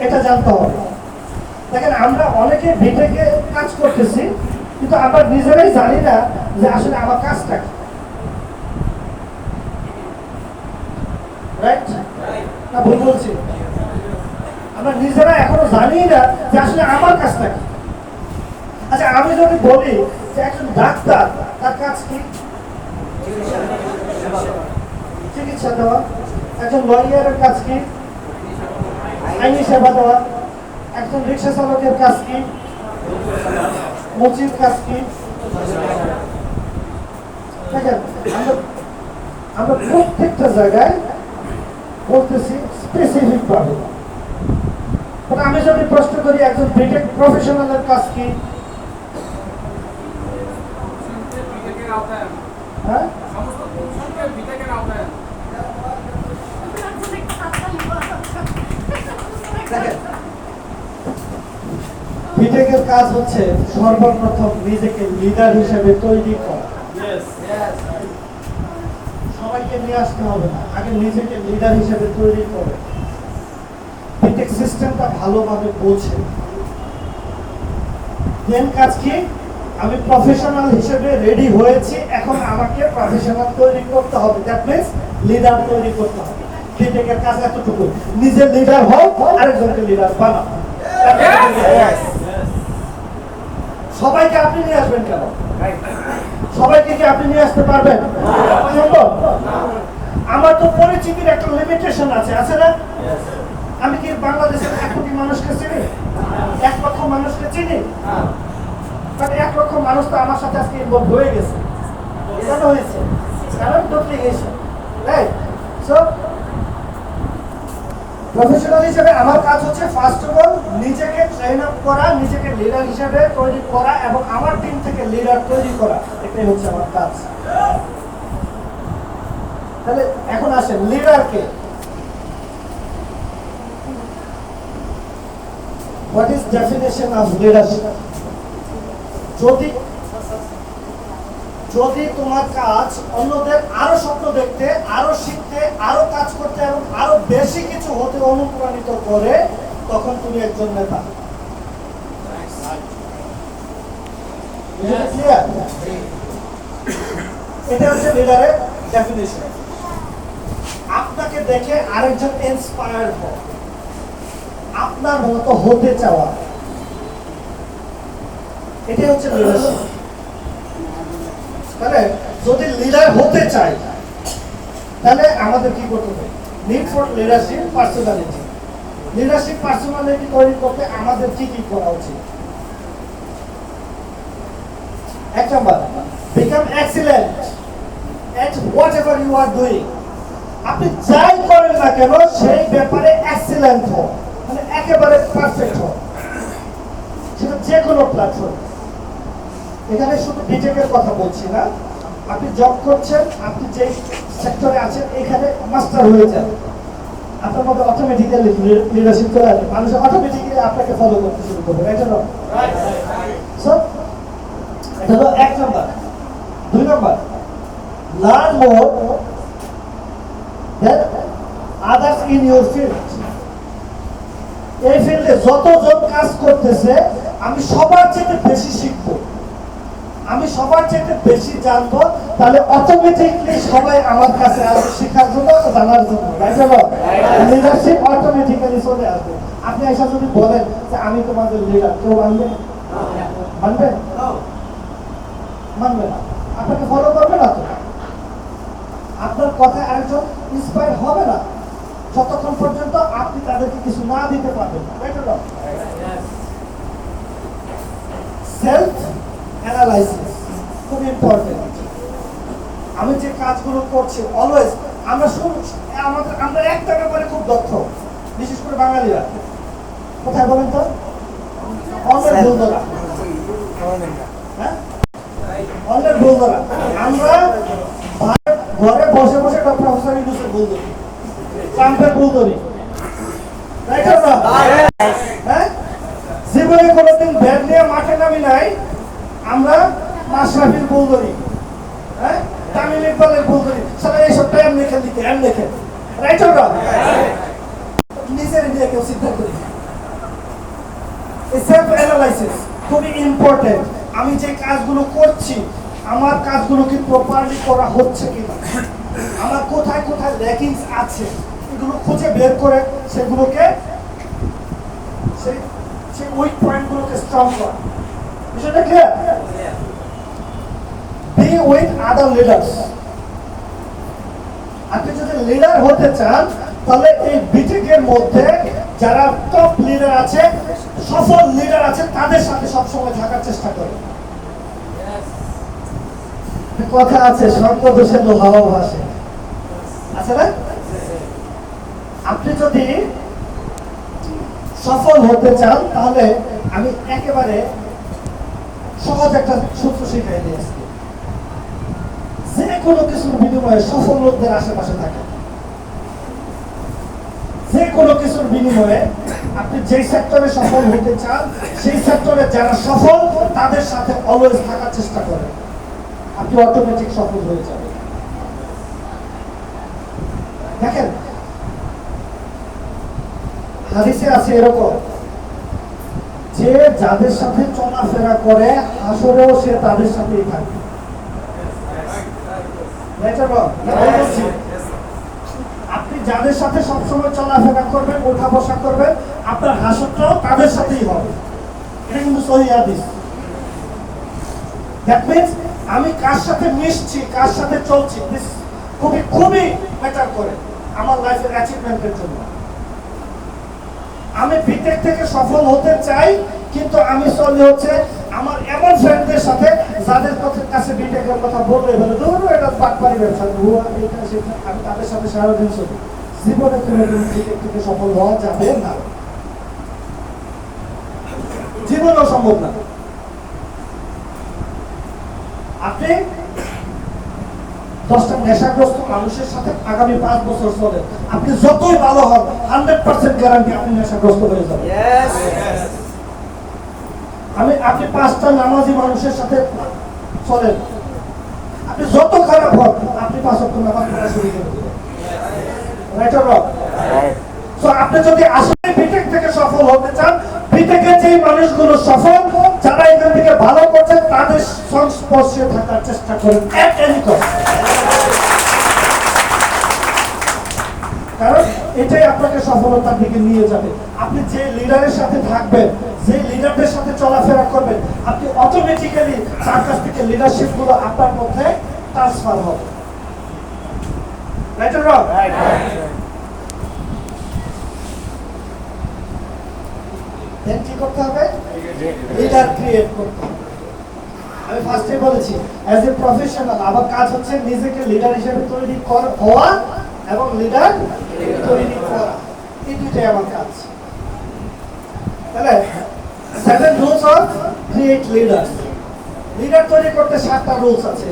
এটা জানতে হবে। দেখেন আমরা অনেকে বিটেকে কাজ করতেছি কিন্তু আমরা নিজেরাই জানি না যে আসলে আমার কাজটা কি, রাইট না ভুল বলছি? আমরা নিজেরা এখনো জানি না যে আসলে আমার কাজটা কি। আচ্ছা আমি যদি বলি যে একজন ডাক্তার, তার কাজ কি? চিকিৎসা দেওয়া। একজন লয়ারের কাজ কি? আইনি সেবা দেওয়া। একজন রিক্সা চালকের কাজ কি? মুচির কাজ কি? দেখেন আমরা প্রত্যেকটা জায়গায় বলতেছি স্পেসিফিক ভাবে। আমি যদি প্রশ্ন করি একজন বিটেক প্রফেশনালের কাজ কি? হ্যাঁ, বিটেকের কাজ হচ্ছে সর্বপ্রথম নিজেকে লিডার হিসেবে তৈরি করা। সবাইকে নিয়ে আসতে হবে না, আগে নিজেকে লিডার হিসেবে তৈরি করে বিটেক সিস্টেমটা ভালোভাবে বোঝে। দেন কাজ কি? আমি প্রফেশনাল হিসেবে রেডি হয়েছি, এখন আমাকে প্রফেশনাল তৈরি করতে হবে, দ্যাট মিন্স লিডার তৈরি করতে হবে। বিটেকের কাজ এতটুকু, নিজের লিডার হও, আরেকজনকে লিডার বানাও। সবাইকে আপনি নিয়ে আসবেন কেন? সবাইকে কি আপনি নিয়ে আসতে পারবেন? আমার তো পরিচিতির একটা লিমিটেশন আছে, আছে না? আমি কি বাংলাদেশের 1 কোটি মানুষকে চিনি? 1 লক্ষ মানুষকে চিনি? কারণ 1 লক্ষ মানুষ তো আমার সাথে আজকে ইনভলভ হয়ে গেছে। কেন হয়েছে? কারণ ডুপ্লিকেশন, রাইট? সো প্রফেশনাল হিসেবে আমার কাজ হচ্ছে ফার্স্ট অফ অল নিজেকে ট্রেন আপ করা, নিজেকে লিডার হিসেবে তৈরি করা এবং আমার টিম থেকে লিডার তৈরি করা, এটাই হচ্ছে আমার কাজ। তাহলে এখন আসেন লিডারকে, what is definition of leadership? যদি তোমার কাজ অন্যদের আরো স্বপ্ন দেখতে, আরো শিখতে, আরো কাজ করতে এবং আরো বেশি কিছু হতে অনুপ্রাণিত করে, তখন তুমি একজন নেতা। এটা হচ্ছে লিডারের ডেফিনিশন। আপনাকে দেখে আরেকজন ইন্সপায়ার্ড হয়, আপনার মতো হতে চাওয়া, এটাই হচ্ছে লিডারশিপ। তাহলে যদি লিডার হতে চাই, তাহলে আমাদের কি করতে হবে? Need for leadership personality. Leadership personality তৈরি করতে আমাদের কি কি করা উচিত? 1 number, become excellent at whatever you are doing. আপনি যাই করেন না কেন সেই ব্যাপারে এক্সিলেন্ট হন, মানে একেবারে পারফেক্ট হন, সেটা যে কোনো প্ল্যাটফর্ম। এখানে শুধু বিটেকের কথা বলছি না, আপনি জব করছেন, আপনি যে সেক্টরে আছেন এখানে মাস্টার হয়ে যান, আপনার মধ্যে অটোমেটিক্যালি লিডারশিপ চলে আসবে, মানুষ অটোমেটিক্যালি আপনাকে ফলো করতে শুরু করবে। এটা হলো সো এটা হলো 1 number. 2 number, learn more than others in your field. এই ফিল্ডে যতজন কাজ করতেছে আমি সবার চেয়ে বেশি শিখবো, আমি সবার চেয়ে বেশি জানবো, তাহলে অটোমেটিকলি সবাই আমার কাছে আসবে শেখার জন্য, জানার জন্য। লিডারশিপ অটোমেটিক্যালি চলে আসবে। আপনি এসে যদি বলেন যে আমি তোমাদের লিডার, কেউ মানবে? মানবে? মানবে না, আপনাকে ফলো করবে না। তো আপনার কথায় আরেকজন ইন্সপায়ার হবে না যতক্ষণ পর্যন্ত আপনি তাদেরকে কিছু না দিতে পারবেন। সেলফ অ্যানালাইসিস খুব ইম্পর্টেন্ট। আমি যে কাজগুলো করছি অলওয়েজ আমরা একটা ব্যাপারে খুব দক্ষ, বিশেষ করে বাঙালিরা। কোথায় বলেন তো? অন্যের ভুল ধরা। হ্যাঁ, অন্যের ভুল ধরা। আমরা ঘরে বসে বসে ডক্টর হোসেন ইউনূসের ভুল ধরি, ট্রাম্পের ভুল ধরি, হ্যাঁ, জীবনে কোনোদিন ব্যাট নিয়ে মাঠে নামি নাই, আমরা মাশরাফির ভুল ধরি, হ্যাঁ, তামিম ইকবালের ভুল ধরি। সারা এইসবটাই এমনি খেলি, এমনি খেলি, রাইট? নিজের নিয়ে কেউ চিন্তা করি। সেলফ অ্যানালাইসিস খুবই ইম্পর্টেন্ট। আমি যে কাজগুলো করছি আমার কাজগুলো কি প্রপারলি করা হচ্ছে কিনা, আমার কোথায় কোথায় ল্যাকিংস আছে, এগুলো খুঁজে বের করে সেগুলোকে সেই উইক পয়েন্টগুলোকে স্ট্রং করা। বিষয়টা clear? B with other leaders. আপনি যদি লিডার হতে চান তাহলে এই বিটেকের মধ্যে যারা টপ লিডার আছে, সফল লিডার আছে, তাদের সাথে সবসময় থাকার চেষ্টা করেন। কথা আছে, সর্ব দোষে লোহাও ভাসে, আছে না? আপনি যদি সফল হতে চান তাহলে আমি একেবারে সহজ একটা সূত্র শিখাই দিয়েছি। যে কোনো কিছুর বিনিময়ে সফল লোকদের আশেপাশে থাকে। যে কোনো কিছুর বিনিময়ে আপনি যে সেক্টরে সফল হতে চান সেই সেক্টরে যারা সফল তাদের সাথে অলওয়েজ থাকার চেষ্টা করেন, আপনি অটোমেটিক সফল হয়ে যাবেন। দেখেন হাদিসে আছে এরকম যে যাদের সাথে চলাফেরা করে হাসরেও সে তাদের সাথেই থাকে। আপনি যাদের সাথে সবসময় চলাফেরা করবেন, ওঠা বসা করবেন, আপনার হাসরটাও তাদের সাথেই হবে। এটা কিন্তু সহিহ হাদিস। দ্যাট মিন্স আমি কার সাথে মিশছি, কার সাথে চলছি, খুবই খুবই ম্যাটার করে আমার লাইফের অ্যাচিভমেন্টের জন্য। আমি বিটেক থেকে সফল হতে চাই, কিন্তু আমি চলি হচ্ছে আমার এমন ফ্রেন্ডদের সাথে যাদের কাছে বিটেকের কথা বললে বলে ধরো এটা বাটপারি ব্যবসা, এটা সেটা, আমি তাদের সাথে সারাদিন চলি। জীবনে কোনোদিন বিটেক থেকে সফল হওয়া যাবে না, জীবনও সম্ভব না। আপনি 10টা নেশাগ্রস্ত মানুষের সাথে আগামী 5 বছর চলেন, আপনি যতই ভালো হন 100% গ্যারান্টি আপনি নেশাগ্রস্ত হয়ে যাবেন। আপনি 5টা নামাজি মানুষের সাথে চলেন, আপনি যত খারাপ হন আপনি 5 ওয়াক্ত নামাজ পড়া শুরু করে দেবেন। Right or wrong? সো আপনি যদি আসলে বিটেক থেকে সফল হতে চান, বিটেকের যে মানুষগুলো সফল, যারা এখান থেকে ভালো করছেন, তাদের সংস্পর্শে থাকার চেষ্টা করেন এট এনি কস্ট। কারণ এটাই আপনাকে সফলতার দিকে নিয়ে যাবে। আপনি যে লিডারের সাথে থাকবেন, যে লিডারদের সাথে চলাফেরা করবেন, আপনি অটোমেটিক্যালি তার কাছ থেকে লিডারশিপ গুলো আপনার মধ্যে ট্রান্সফার হবে। Right or wrong? দেন কি করতে হবে? লিডার ক্রিয়েট করতে হবে। আমি ফার্স্টে বলেছি অ্যাজ এ প্রফেশনাল আমার কাজ হচ্ছে নিজেকে লিডার হিসেবে তৈরি হওয়া এবং লিডার তৈরি করা, এই দুটোই আমার কাজ। তাহলে 7 rules of create leaders. Leader তৈরি করতে 7টা রুলস আছে।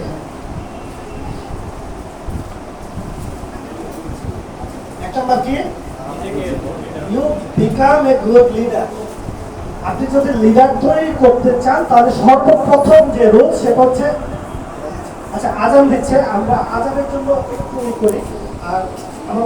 এক নাম্বার কি? You become a good leader. আপনি যদি লিডার তৈরি করতে চান তাহলে সর্বপ্রথম যে রুল সেটা হচ্ছে, আচ্ছা আজান দিচ্ছে, আমরা আজানের জন্য একটু করি। আর আমার